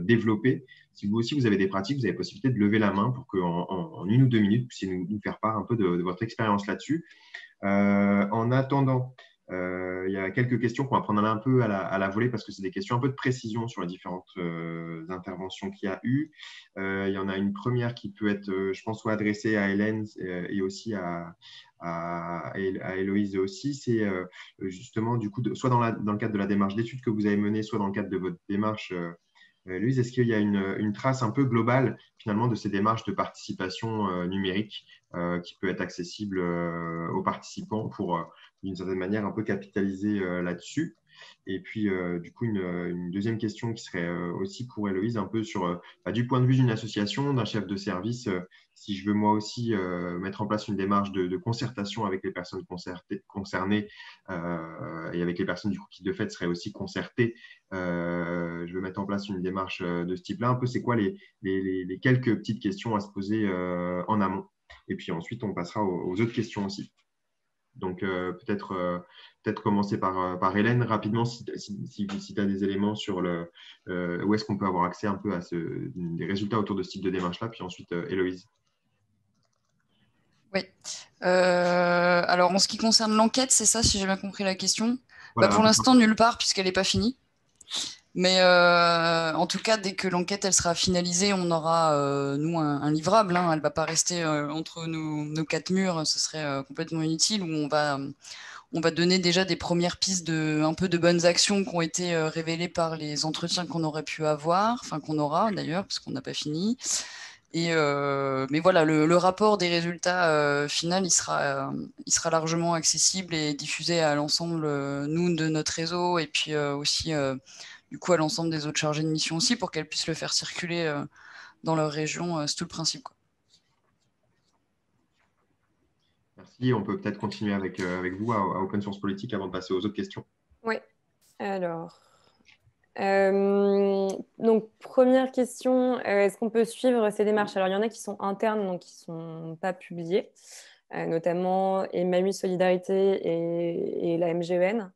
développées. Si vous aussi, vous avez des pratiques, vous avez la possibilité de lever la main pour qu'en 1 ou 2 minutes, vous puissiez nous faire part un peu de votre expérience là-dessus. En attendant, il y a quelques questions qu'on va prendre un peu à la volée parce que c'est des questions un peu de précision sur les différentes interventions qu'il y a eu. Il y en a une première qui peut être, je pense, soit adressée à Hélène et aussi à Héloïse aussi. C'est justement, du coup, soit dans le cadre de la démarche d'études que vous avez menée, soit dans le cadre de votre démarche. Louise, est-ce qu'il y a une trace un peu globale finalement de ces démarches de participation numérique qui peut être accessible aux participants pour, d'une certaine manière, un peu capitaliser là-dessus? Et puis, du coup, une deuxième question qui serait aussi pour Héloïse, un peu sur, du point de vue d'une association, d'un chef de service, si je veux moi aussi mettre en place une démarche de concertation avec les personnes concernées et avec les personnes du coup, qui de fait seraient aussi concertées, je veux mettre en place une démarche de ce type-là. Un peu, c'est quoi les quelques petites questions à se poser en amont? Et puis ensuite, on passera aux autres questions aussi. Donc, peut-être commencer par Hélène rapidement, si tu as des éléments sur où est-ce qu'on peut avoir accès un peu à des résultats autour de ce type de démarche-là, puis ensuite Héloïse. Oui. Alors, en ce qui concerne l'enquête, c'est ça, si j'ai bien compris la question. Voilà, pour l'instant, nulle part, puisqu'elle n'est pas finie. Mais en tout cas, dès que l'enquête elle sera finalisée, on aura, nous, un livrable. Elle ne va pas rester entre nos 4 murs, ce serait complètement inutile, où on va donner déjà des premières pistes un peu de bonnes actions qui ont été révélées par les entretiens qu'on aurait pu avoir, enfin qu'on aura d'ailleurs, parce qu'on n'a pas fini. Mais voilà, le rapport des résultats final, il sera largement accessible et diffusé à l'ensemble, nous, de notre réseau, et puis aussi, du coup, à l'ensemble des autres chargés de mission aussi, pour qu'elles puissent le faire circuler dans leur région. C'est tout le principe, quoi. Merci. On peut peut-être continuer avec vous à Open Source Politique avant de passer aux autres questions. Oui, alors... donc, première question, est-ce qu'on peut suivre ces démarches? Alors, il y en a qui sont internes, donc qui ne sont pas publiées, notamment Emmaüs Solidarité et la MGEN.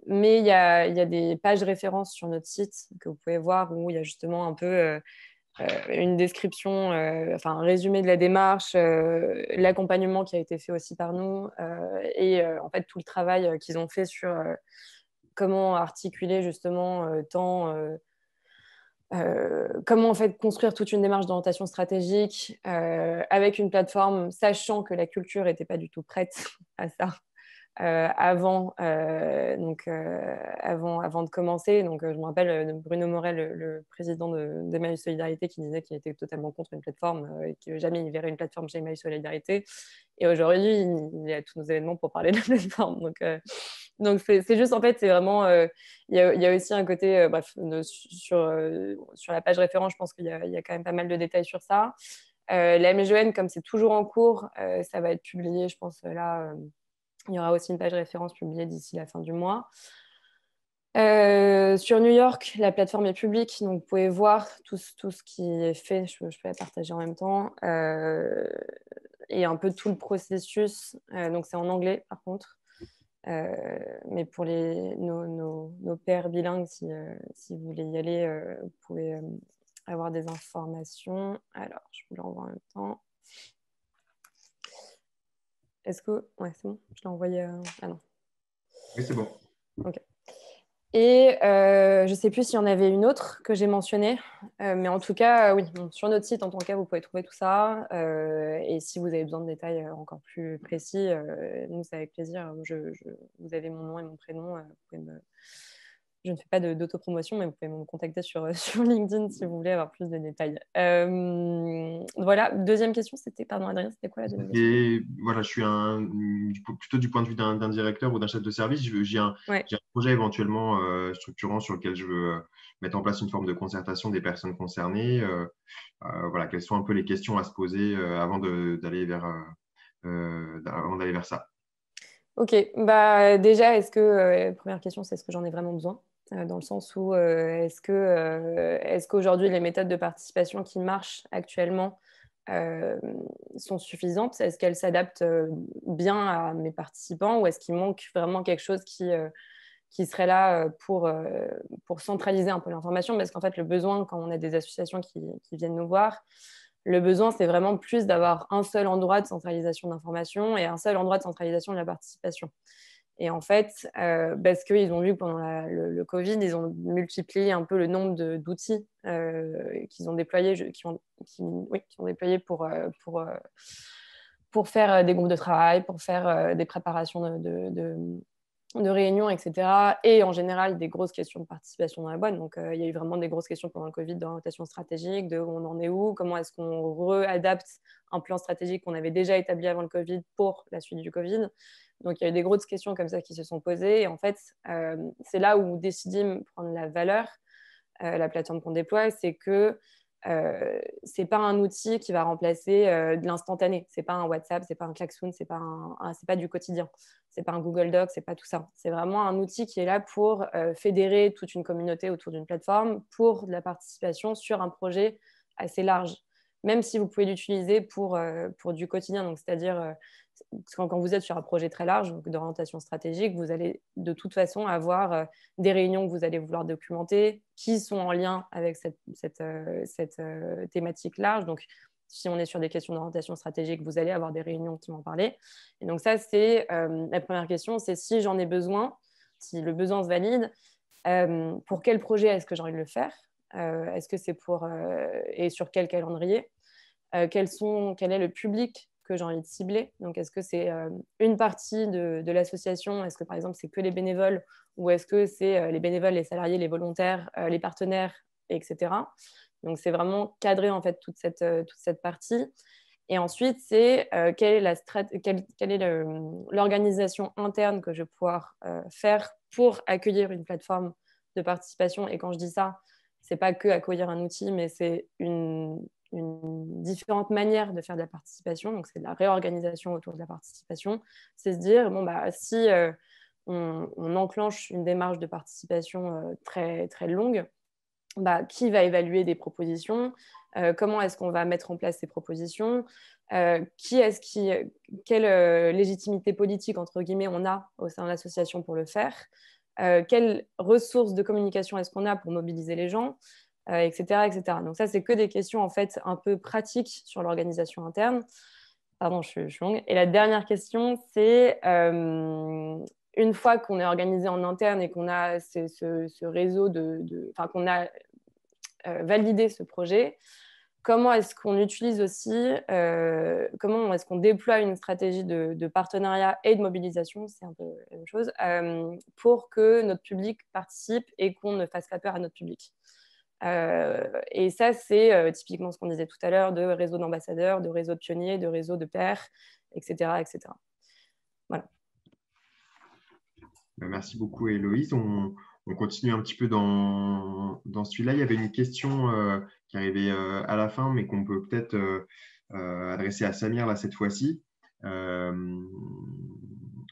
Mais il y a des pages références sur notre site que vous pouvez voir où il y a justement un peu une description, enfin un résumé de la démarche, l'accompagnement qui a été fait aussi par nous et en fait tout le travail qu'ils ont fait sur comment articuler justement comment en fait construire toute une démarche d'orientation stratégique avec une plateforme, sachant que la culture n'était pas du tout prête à ça. Avant de commencer. Donc, je me rappelle de Bruno Morel, le président d'Emmaüs Solidarité, qui disait qu'il était totalement contre une plateforme et que jamais il verrait une plateforme chez Emmaüs Solidarité. Et aujourd'hui, il est à tous nos événements pour parler de la plateforme. Donc c'est juste, en fait, c'est vraiment... il y a aussi un côté, sur la page référence, je pense qu'il y a quand même pas mal de détails sur ça. La MGN, comme c'est toujours en cours, ça va être publié, je pense, là... il y aura aussi une page référence publiée d'ici la fin du mois. Sur New York, la plateforme est publique, donc vous pouvez voir tout ce qui est fait. Je peux la partager en même temps. Et un peu tout le processus. Donc c'est en anglais, par contre. Mais pour nos pairs bilingues, si vous voulez y aller, vous pouvez avoir des informations. Alors, je vous l'envoie en même temps. Est-ce que... Ouais, c'est bon. Je l'ai envoyé... Ah non. Oui, c'est bon. Ok. Et je ne sais plus s'il y en avait une autre que j'ai mentionnée, mais en tout cas, oui, bon, sur notre site, en tout cas, vous pouvez trouver tout ça. Et si vous avez besoin de détails encore plus précis, nous, c'est avec plaisir. Vous avez mon nom et mon prénom. Vous pouvez je ne fais pas d'autopromotion, mais vous pouvez me contacter sur LinkedIn si vous voulez avoir plus de détails. Voilà, deuxième question, c'était, pardon Adrien, c'était quoi la deuxième question? Voilà, je suis plutôt du point de vue d'un directeur ou d'un chef de service. J'ai un projet éventuellement structurant sur lequel je veux mettre en place une forme de concertation des personnes concernées. Voilà, quelles sont un peu les questions à se poser avant d'aller vers ça. Ok, bah déjà, première question, c'est est-ce que j'en ai vraiment besoin? Dans le sens où est-ce qu'aujourd'hui les méthodes de participation qui marchent actuellement sont suffisantes? Est-ce qu'elles s'adaptent bien à mes participants ou est-ce qu'il manque vraiment quelque chose qui serait là pour centraliser un peu l'information? Parce qu'en fait, le besoin, quand on a des associations qui viennent nous voir, le besoin, c'est vraiment plus d'avoir un seul endroit de centralisation d'information et un seul endroit de centralisation de la participation. Et en fait, parce qu'ils ont vu que pendant le Covid, ils ont multiplié un peu le nombre d'outils qu'ils ont déployés, qui ont déployés pour faire des groupes de travail, pour faire des préparations de réunions, etc. Et en général, des grosses questions de participation dans la boîte. Donc, il y a eu vraiment des grosses questions pendant le Covid d'orientation stratégique, de où on en est où, comment est-ce qu'on réadapte un plan stratégique qu'on avait déjà établi avant le Covid pour la suite du Covid. Donc, il y a eu des grosses questions comme ça qui se sont posées. Et en fait, c'est là où Decidim prend de la valeur, la plateforme qu'on déploie, c'est que c'est pas un outil qui va remplacer de l'instantané. C'est pas un WhatsApp, c'est pas un Klaxoon, c'est pas du quotidien. C'est pas un Google Docs, c'est pas tout ça. C'est vraiment un outil qui est là pour fédérer toute une communauté autour d'une plateforme pour de la participation sur un projet assez large. Même si vous pouvez l'utiliser pour du quotidien, donc c'est-à-dire quand vous êtes sur un projet très large d'orientation stratégique, vous allez de toute façon avoir des réunions que vous allez vouloir documenter qui sont en lien avec cette thématique large. Donc, si on est sur des questions d'orientation stratégique, vous allez avoir des réunions qui vont en parler. Et donc ça, c'est la première question, c'est si j'en ai besoin, si le besoin se valide, pour quel projet est-ce que j'ai envie de le faire? Est-ce que c'est et sur quel calendrier? Quel est le public que j'ai envie de cibler. Donc, est-ce que c'est une partie de l'association? Est-ce que, par exemple, c'est que les bénévoles? Ou est-ce que c'est les bénévoles, les salariés, les volontaires, les partenaires, etc. Donc, c'est vraiment cadrer, en fait, toute cette partie. Et ensuite, c'est quelle est l'organisation interne que je vais pouvoir faire pour accueillir une plateforme de participation. Et quand je dis ça, ce n'est pas que accueillir un outil, mais c'est une différente manière de faire de la participation. Donc, c'est de la réorganisation autour de la participation. C'est se dire, bon, bah, si on enclenche une démarche de participation très, très longue, bah, qui va évaluer des propositions, comment est-ce qu'on va mettre en place ces propositions, quelle légitimité politique, entre guillemets, on a au sein de l'association pour le faire, quelles ressources de communication est-ce qu'on a pour mobiliser les gens, etc., etc. Donc ça, c'est que des questions en fait un peu pratiques sur l'organisation interne. Pardon, je suis longue. Et la dernière question, c'est une fois qu'on est organisé en interne et qu'on a ce réseau qu'on a valider ce projet, comment est-ce qu'on utilise aussi, comment est-ce qu'on déploie une stratégie de partenariat et de mobilisation, c'est un peu la même chose, pour que notre public participe et qu'on ne fasse pas peur à notre public. Et ça, c'est typiquement ce qu'on disait tout à l'heure de réseau d'ambassadeurs, de réseau de pionniers, de réseau de pairs, etc., etc. Voilà. Merci beaucoup, Héloïse. On continue un petit peu dans celui-là. Il y avait une question qui arrivait à la fin, mais qu'on peut peut-être adresser à Samir là, cette fois-ci.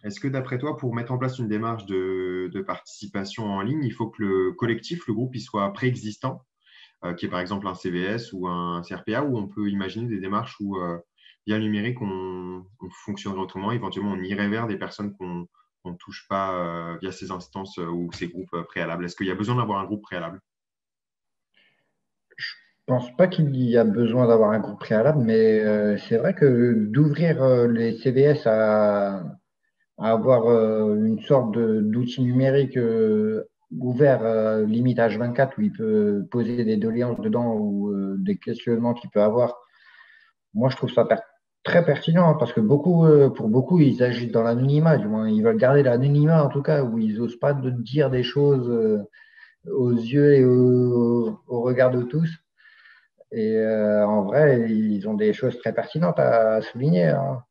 Est-ce que d'après toi, pour mettre en place une démarche de participation en ligne, il faut que le collectif, le groupe, il soit préexistant, qui est par exemple un CVS ou un CRPA, ou on peut imaginer des démarches où, via le numérique, on fonctionnerait autrement. Éventuellement, on irait vers des personnes qu'on ne touche pas via ces instances ou ces groupes préalables. Est-ce qu'il y a besoin d'avoir un groupe préalable? Je pense pas qu'il y a besoin d'avoir un groupe préalable, mais c'est vrai que d'ouvrir les CVS à avoir une sorte d'outil numérique ouvert, limite H24, où il peut poser des doléances dedans ou des questionnements qu'il peut avoir. Moi, je trouve ça très pertinent parce que pour beaucoup, ils agissent dans l'anonymat, du moins, ils veulent garder l'anonymat en tout cas, où ils n'osent pas de dire des choses aux yeux et au regard de tous. Et en vrai, ils ont des choses très pertinentes à souligner, hein.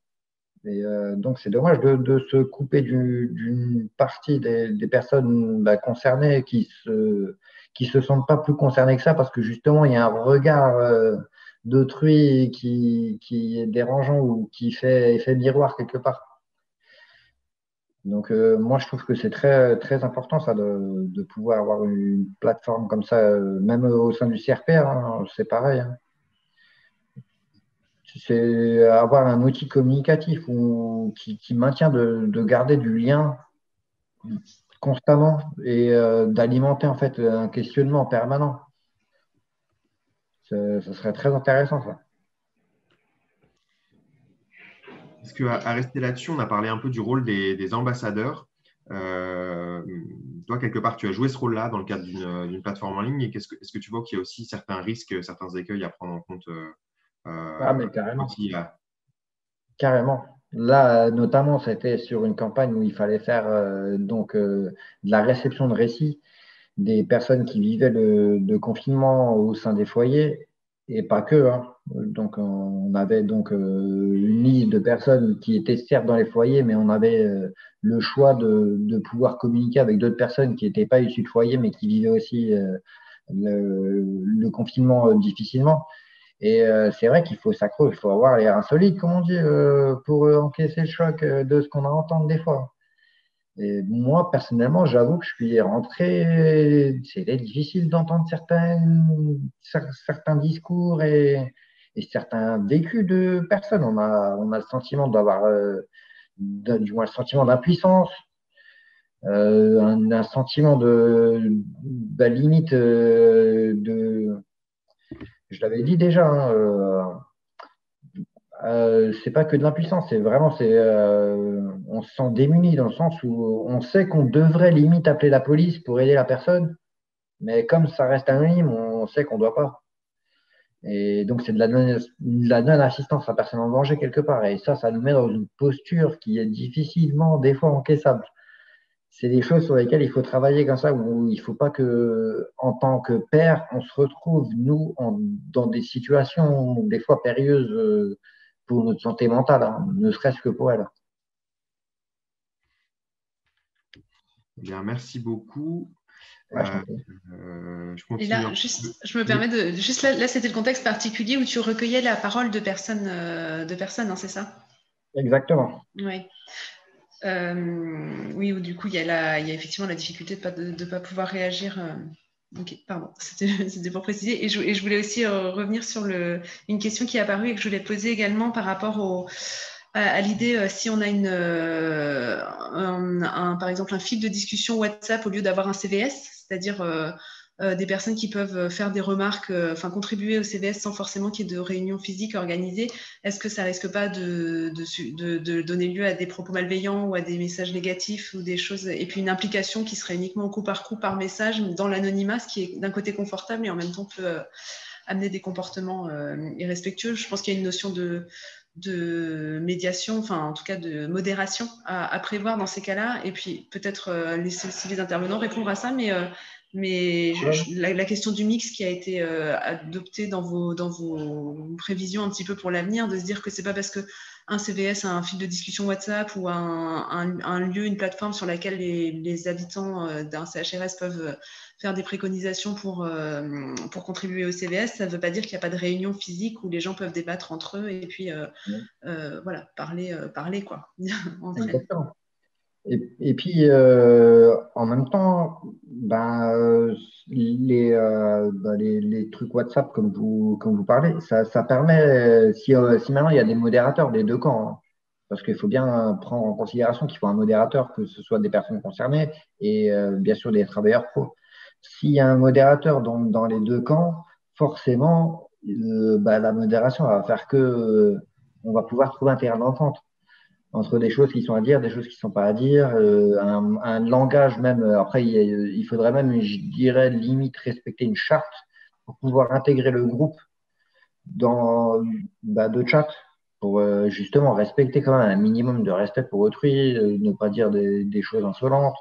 Et donc, c'est dommage de se couper d'une partie des personnes concernées qui se sentent pas plus concernées que ça parce que justement, il y a un regard d'autrui qui est dérangeant ou qui fait effet miroir quelque part. Donc, moi, je trouve que c'est très, très important ça de pouvoir avoir une plateforme comme ça, même au sein du CRPR, hein, c'est pareil, hein. C'est avoir un outil communicatif qui maintient de garder du lien constamment et d'alimenter en fait un questionnement permanent. Ça serait très intéressant ça. Est-ce qu'à rester là-dessus, on a parlé un peu du rôle des ambassadeurs. Toi, quelque part, tu as joué ce rôle-là dans le cadre d'une plateforme en ligne. Et est-ce que tu vois qu'il y a aussi certains risques, certains écueils à prendre en compte Mais carrément. Carrément. Là, notamment, c'était sur une campagne où il fallait faire de la réception de récits des personnes qui vivaient le confinement au sein des foyers et pas que, hein. Donc, on avait donc une liste de personnes qui étaient certes dans les foyers, mais on avait le choix de pouvoir communiquer avec d'autres personnes qui n'étaient pas issues de foyer, mais qui vivaient aussi le confinement difficilement. Et c'est vrai qu'il faut s'accrocher, il faut avoir les reins solides, comme on dit, pour encaisser le choc de ce qu'on entend des fois. Et moi, personnellement, j'avoue que je suis rentré, c'était difficile d'entendre certains discours et certains vécus de personnes. On a le sentiment d'avoir, du moins le sentiment d'impuissance, un sentiment limite je l'avais dit déjà, hein, c'est pas que de l'impuissance, on se sent démuni dans le sens où on sait qu'on devrait limite appeler la police pour aider la personne, mais comme ça reste anonyme, on sait qu'on doit pas. Et donc, c'est de la non-assistance à personne en danger quelque part. Et ça nous met dans une posture qui est difficilement, des fois, encaissable. C'est des choses sur lesquelles il faut travailler comme ça, où il ne faut pas que, en tant que père, on se retrouve, nous, dans des situations, des fois périlleuses pour notre santé mentale, hein, ne serait-ce que pour elle. Eh bien, merci beaucoup. Ouais, je continue. Et là, je me permets de. Juste là c'était le contexte particulier où tu recueillais la parole de personnes, hein, c'est ça? Exactement. Oui. Oui, où du coup, il y a effectivement la difficulté de pas pouvoir réagir. Ok, pardon, c'était pour préciser. Et je voulais aussi revenir sur une question qui est apparue et que je voulais poser également par rapport à l'idée si on a par exemple un fil de discussion WhatsApp au lieu d'avoir un CVS, c'est-à-dire des personnes qui peuvent faire des remarques, contribuer au CVS sans forcément qu'il y ait de réunions physiques organisées. Est-ce que ça risque pas de donner lieu à des propos malveillants ou à des messages négatifs ou des choses, et puis une implication qui serait uniquement coup par message dans l'anonymat, ce qui est d'un côté confortable et en même temps peut amener des comportements irrespectueux. Je pense qu'il y a une notion de médiation, en tout cas de modération à prévoir dans ces cas-là, et puis peut-être laisser aussi les intervenants répondre à ça, mais la question du mix qui a été adoptée dans vos prévisions un petit peu pour l'avenir, de se dire que c'est pas parce que un CVS a un fil de discussion WhatsApp ou un lieu, une plateforme sur laquelle les habitants d'un CHRS peuvent faire des préconisations pour contribuer au CVS, ça ne veut pas dire qu'il n'y a pas de réunion physique où les gens peuvent débattre entre eux et puis voilà, parler quoi. Exactement. Et puis, en même temps, les trucs WhatsApp, comme vous parlez, ça permet, si maintenant il y a des modérateurs des deux camps, hein, parce qu'il faut bien prendre en considération qu'il faut un modérateur, que ce soit des personnes concernées et bien sûr des travailleurs pro. S'il y a un modérateur dans les deux camps, forcément, la modération va faire que on va pouvoir trouver un terrain d'entente entre des choses qui sont à dire, des choses qui ne sont pas à dire, un langage même. Après, il faudrait même, je dirais, limite respecter une charte pour pouvoir intégrer le groupe de chat, pour justement respecter quand même un minimum de respect pour autrui, ne pas dire des choses insolentes,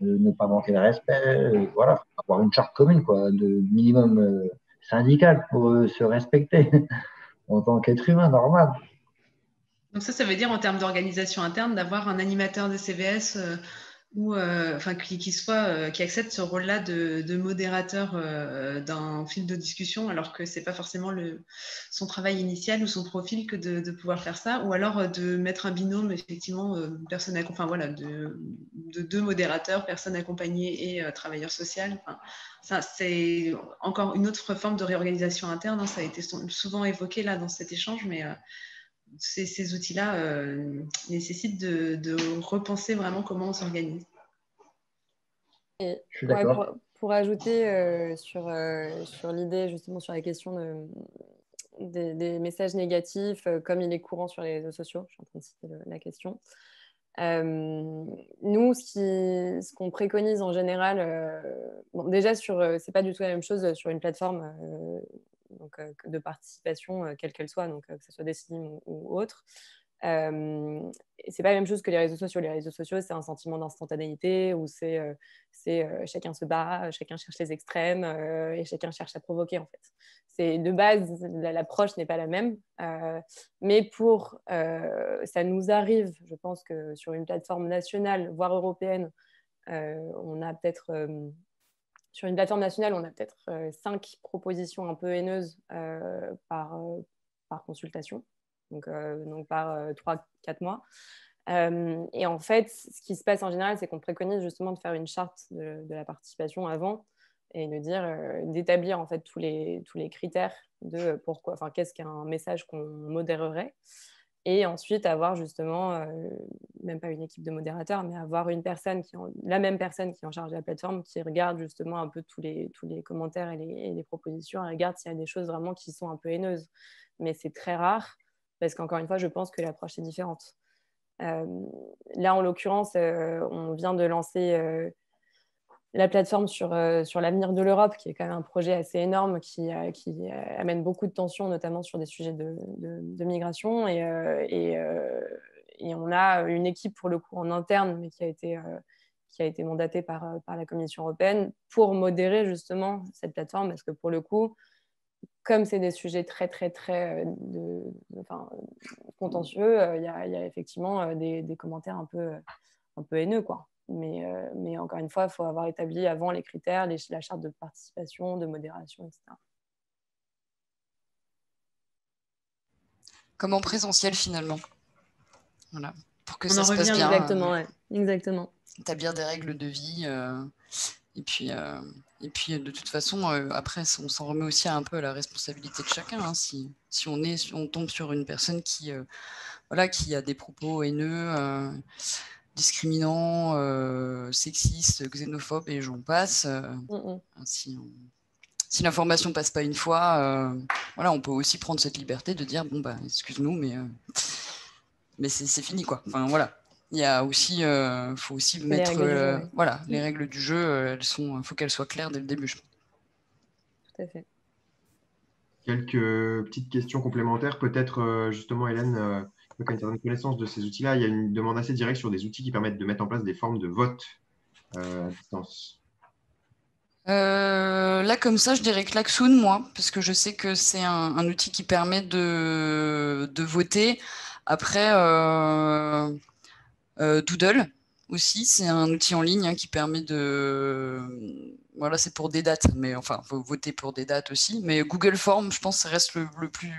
ne pas manquer de respect. Voilà, avoir une charte commune, quoi, de minimum syndical pour se respecter en tant qu'être humain normal. Donc ça veut dire en termes d'organisation interne d'avoir un animateur de CVS qui accepte ce rôle-là de modérateur d'un fil de discussion, alors que c'est pas forcément son travail initial ou son profil que de pouvoir faire ça, ou alors de mettre un binôme effectivement de deux modérateurs, personne accompagnée et travailleur social. Ça c'est encore une autre forme de réorganisation interne, hein, ça a été souvent évoqué là dans cet échange, mais ces outils-là nécessitent de repenser vraiment comment on s'organise. Et Je suis d'accord. pour ajouter sur l'idée, justement, sur la question des messages négatifs, comme il est courant sur les réseaux sociaux, je suis en train de citer la question. Nous, ce qu'on préconise en général, déjà, c'est pas du tout la même chose sur une plateforme de participation, quelle qu'elle soit, donc que ce soit Decidim ou autre. C'est pas la même chose que les réseaux sociaux. Les réseaux sociaux, c'est un sentiment d'instantanéité où c'est chacun se bat, chacun cherche les extrêmes et chacun cherche à provoquer en fait. C'est de base, l'approche n'est pas la même, mais ça nous arrive, je pense que sur une plateforme nationale, voire européenne, on a peut-être sur une plateforme nationale, on a peut-être 5 propositions un peu haineuses par consultation. Donc par 3-4 mois. Et en fait, ce qui se passe en général, c'est qu'on préconise justement de faire une charte de la participation avant et d'établir en fait tous les critères de pourquoi, qu'est-ce qu'un message qu'on modérerait. Et ensuite avoir justement, même pas une équipe de modérateurs, mais avoir la même personne qui est en charge de la plateforme, qui regarde justement un peu tous les commentaires et les propositions, et regarde s'il y a des choses vraiment qui sont un peu haineuses. Mais c'est très rare. Parce qu'encore une fois, je pense que l'approche est différente. Là, en l'occurrence, on vient de lancer la plateforme sur l'avenir de l'Europe, qui est quand même un projet assez énorme qui amène beaucoup de tensions, notamment sur des sujets de migration. Et on a une équipe, pour le coup, en interne, mais qui a été mandatée par la Commission européenne pour modérer justement cette plateforme, parce que pour le coup, comme c'est des sujets très, très, très contentieux, il y a effectivement des commentaires un peu haineux, quoi. Mais encore une fois, il faut avoir établi avant les critères, la charte de participation, de modération, etc. Comme en présentiel, finalement. Voilà. Pour que On ça en se passe revient, bien. Exactement, ouais. Exactement. Établir des règles de vie. Et puis, de toute façon, après, on s'en remet aussi un peu à la responsabilité de chacun. Hein. Si on tombe sur une personne qui a des propos haineux, discriminants, sexistes, xénophobes, et j'en passe, si l'information passe pas une fois, on peut aussi prendre cette liberté de dire bon, bah, excuse-nous, mais c'est fini, quoi. Enfin, voilà. Il y a aussi, faut aussi mettre les règles du jeu. Faut qu'elles soient claires dès le début. Tout à fait. Quelques petites questions complémentaires, peut-être justement, Hélène, tu as une certaine connaissance de ces outils-là. Il y a une demande assez directe sur des outils qui permettent de mettre en place des formes de vote à distance. Là, comme ça, je dirais Klaxoon, moi, parce que je sais que c'est un outil qui permet de voter. Après, Doodle aussi, c'est un outil en ligne qui permet voilà, c'est pour des dates, mais enfin, faut voter pour des dates aussi. Mais Google Form, je pense, ça reste le plus,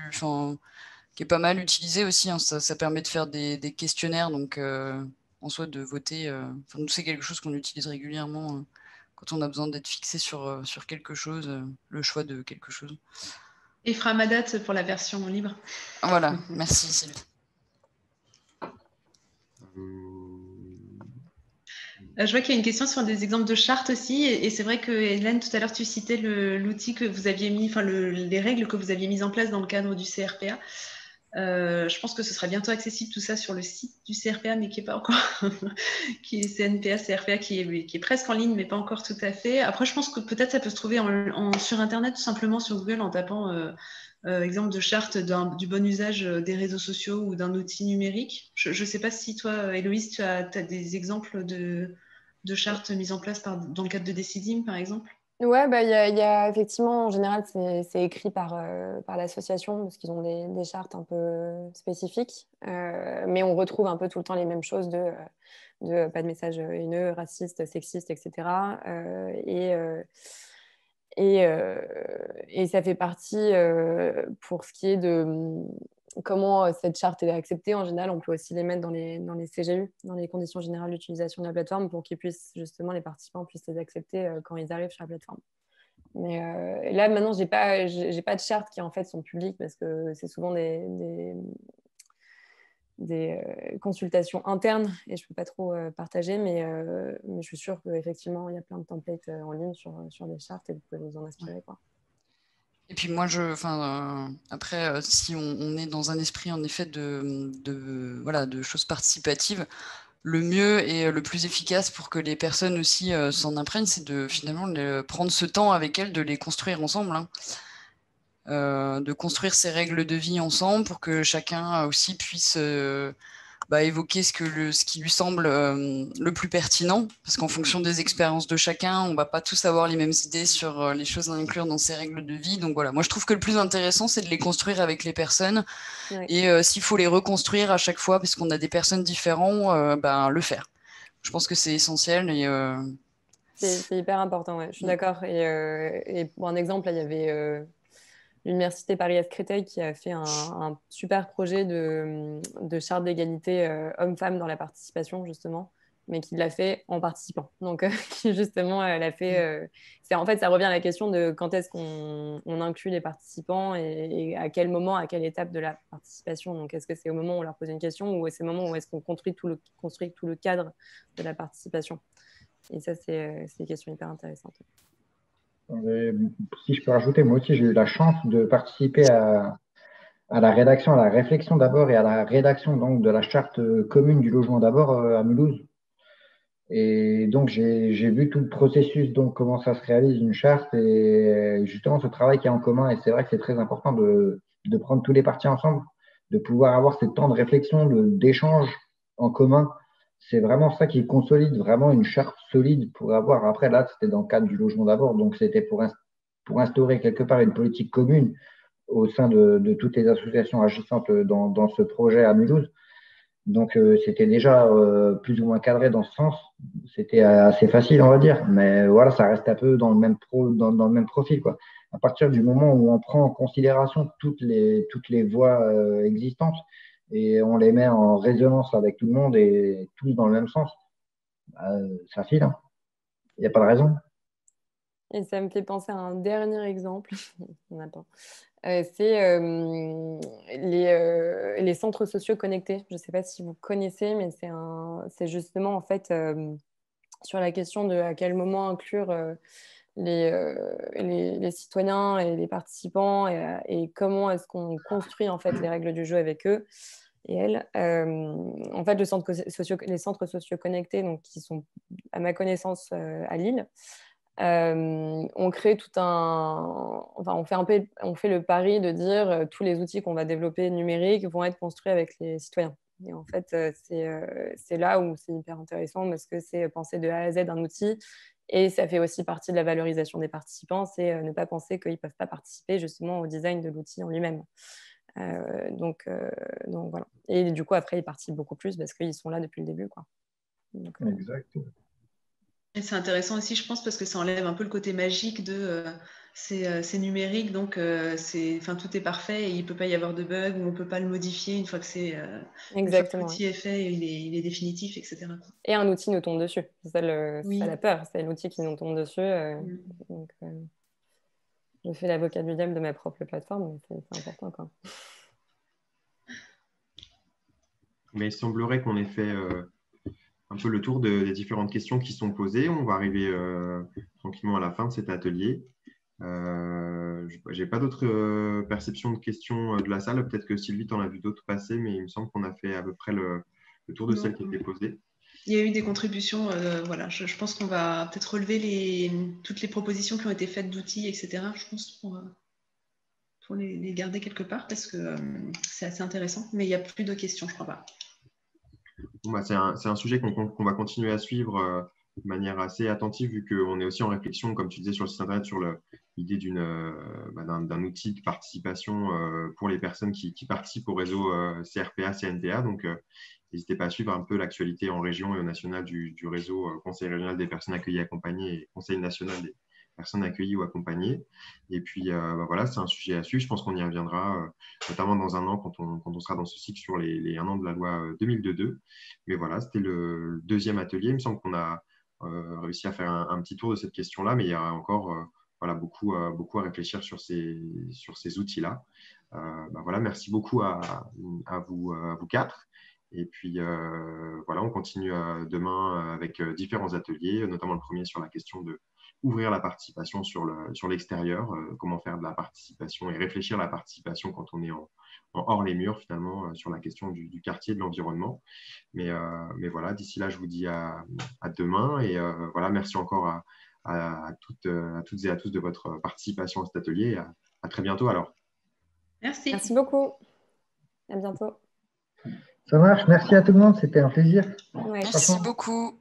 qui est pas mal utilisé aussi. Hein. Ça permet de faire des questionnaires, donc en soi de voter. Nous, c'est quelque chose qu'on utilise régulièrement quand on a besoin d'être fixé sur quelque chose, le choix de quelque chose. Et Framadat pour la version libre. Voilà, merci Sylvie. Je vois qu'il y a une question sur des exemples de chartes aussi, et c'est vrai que Hélène, tout à l'heure, tu citais l'outil que vous aviez mis, enfin les règles que vous aviez mises en place dans le cadre du CRPA. Je pense que ce sera bientôt accessible tout ça sur le site du CRPA, mais qui n'est pas encore, qui est CNPA, CRPA, qui est presque en ligne, mais pas encore tout à fait. Après, je pense que peut-être ça peut se trouver sur Internet, tout simplement sur Google, en tapant exemple de charte du bon usage des réseaux sociaux ou d'un outil numérique. Je ne sais pas si toi, Héloïse, tu as des exemples de chartes mises en place dans le cadre de Decidim, par exemple. Ouais, bah, y a effectivement, en général, c'est écrit par l'association parce qu'ils ont des chartes un peu spécifiques. Mais on retrouve un peu tout le temps les mêmes choses de pas de messages haineux, racistes, sexistes, etc. Et ça fait partie, pour ce qui est de comment cette charte est acceptée, en général, on peut aussi les mettre dans les CGU, dans les conditions générales d'utilisation de la plateforme, pour qu'ils puissent, justement, les participants puissent les accepter quand ils arrivent sur la plateforme. Mais là, maintenant, j'ai pas de chartes qui, en fait, sont publiques, parce que c'est souvent des consultations internes et je ne peux pas trop partager, mais je suis sûre qu'effectivement, il y a plein de templates en ligne sur les chartes et vous pouvez vous en inspirer, quoi. Et puis moi, après, si on est dans un esprit en effet de choses participatives, le mieux et le plus efficace pour que les personnes aussi s'en imprègnent, c'est de finalement prendre ce temps avec elles, de les construire ensemble, hein. De construire ces règles de vie ensemble pour que chacun aussi puisse évoquer ce qui lui semble le plus pertinent, parce qu'en fonction des expériences de chacun, on va pas tous avoir les mêmes idées sur les choses à inclure dans ces règles de vie. Donc voilà, moi je trouve que le plus intéressant, c'est de les construire avec les personnes, et s'il faut les reconstruire à chaque fois, parce qu'on a des personnes différentes, le faire. Je pense que c'est essentiel. C'est hyper important, ouais. Je suis d'accord. Et pour un exemple, là, il y avait l'Université Paris-Est-Créteil qui a fait un super projet de charte d'égalité homme-femme dans la participation, justement, mais qui l'a fait en participant. Donc, justement, elle a fait... en fait, ça revient à la question de quand est-ce qu'on inclut les participants et à quel moment, à quelle étape de la participation. Donc, est-ce que c'est au moment où on leur pose une question ou c'est au moment où est-ce qu'on construit tout le cadre de la participation? Et ça, c'est une question hyper intéressante. Si je peux rajouter, moi aussi, j'ai eu la chance de participer à la rédaction, à la réflexion d'abord et à la rédaction donc, de la charte commune du logement d'abord à Mulhouse. Et donc, j'ai vu tout le processus, donc comment ça se réalise une charte et justement ce travail qui est en commun. Et c'est vrai que c'est très important de prendre tous les parties ensemble, de pouvoir avoir ce temps de réflexion, d'échange en commun. C'est vraiment ça qui consolide vraiment une charte solide pour avoir. Après, là, c'était dans le cadre du logement d'abord, donc c'était pour instaurer quelque part une politique commune au sein de toutes les associations agissantes dans ce projet à Mulhouse. Donc, c'était déjà plus ou moins cadré dans ce sens. C'était assez facile, on va dire. Mais voilà, ça reste un peu dans le même dans le même profil, quoi. À partir du moment où on prend en considération toutes les voies existantes et on les met en résonance avec tout le monde et tous dans le même sens, ça file, hein. Il n'y a pas de raison. Et ça me fait penser à un dernier exemple. On attend. C'est les centres sociaux connectés. Je ne sais pas si vous connaissez, mais c'est justement en fait sur la question de à quel moment inclure les citoyens et les participants et comment est-ce qu'on construit en fait les règles du jeu avec eux et elles. En fait, les centres sociaux connectés, donc, qui sont à ma connaissance à Lille, on crée on fait le pari de dire tous les outils qu'on va développer numériques vont être construits avec les citoyens. Et en fait, c'est là où c'est hyper intéressant parce que c'est penser de A à Z un outil et ça fait aussi partie de la valorisation des participants, c'est ne pas penser qu'ils ne peuvent pas participer justement au design de l'outil en lui-même. Donc voilà. Et du coup, après, ils participent beaucoup plus parce qu'ils sont là depuis le début, quoi. Donc, exact. Et c'est intéressant aussi, je pense, parce que ça enlève un peu le côté magique de c'est numérique, donc tout est parfait et il ne peut pas y avoir de bug ou on ne peut pas le modifier une fois que l'outil est fait, il est définitif, etc. Et un outil nous tombe dessus. C'est ça, la peur, c'est l'outil qui nous tombe dessus. Donc, je fais l'avocat du diable de ma propre plateforme, mais c'est important, quoi. Mais il semblerait qu'on ait fait un peu le tour des différentes questions qui sont posées. On va arriver tranquillement à la fin de cet atelier. Je n'ai pas d'autres perceptions de questions de la salle. Peut-être que Sylvie, tu en as vu d'autres passer, mais il me semble qu'on a fait à peu près le tour de celles qui étaient posées. Il y a eu des contributions. Voilà. Je pense qu'on va peut-être relever toutes les propositions qui ont été faites d'outils, etc. Je pense pour les garder quelque part parce que c'est assez intéressant. Mais il n'y a plus de questions, je ne crois pas. Bon, bah, c'est un sujet qu'on va continuer à suivre de manière assez attentive, vu qu'on est aussi en réflexion, comme tu disais, sur le site internet, sur l'idée d'un outil de participation pour les personnes qui participent au réseau CRPA, CNPA. Donc, n'hésitez pas à suivre un peu l'actualité en région et au national du réseau Conseil régional des personnes accueillies et accompagnées et Conseil national des personnes accueillies ou accompagnées. Et puis, voilà, c'est un sujet à suivre. Je pense qu'on y reviendra, notamment dans un an, quand on sera dans ce cycle sur les 1 an de la loi 2002. Mais voilà, c'était le deuxième atelier. Il me semble qu'on a réussi à faire un petit tour de cette question-là, mais il y a encore beaucoup à réfléchir sur ces outils-là. Voilà, merci beaucoup à vous quatre. Et puis, voilà, on continue demain avec différents ateliers, notamment le premier sur la question de ouvrir la participation sur l'extérieur, comment faire de la participation et réfléchir à la participation quand on est en hors les murs, finalement, sur la question du quartier, de l'environnement. Mais voilà, d'ici là, je vous dis à demain. Et voilà, merci encore à toutes et à tous de votre participation à cet atelier. À très bientôt alors. Merci. Merci beaucoup. À bientôt. Ça marche. Merci à tout le monde. C'était un plaisir. Ouais. Merci beaucoup.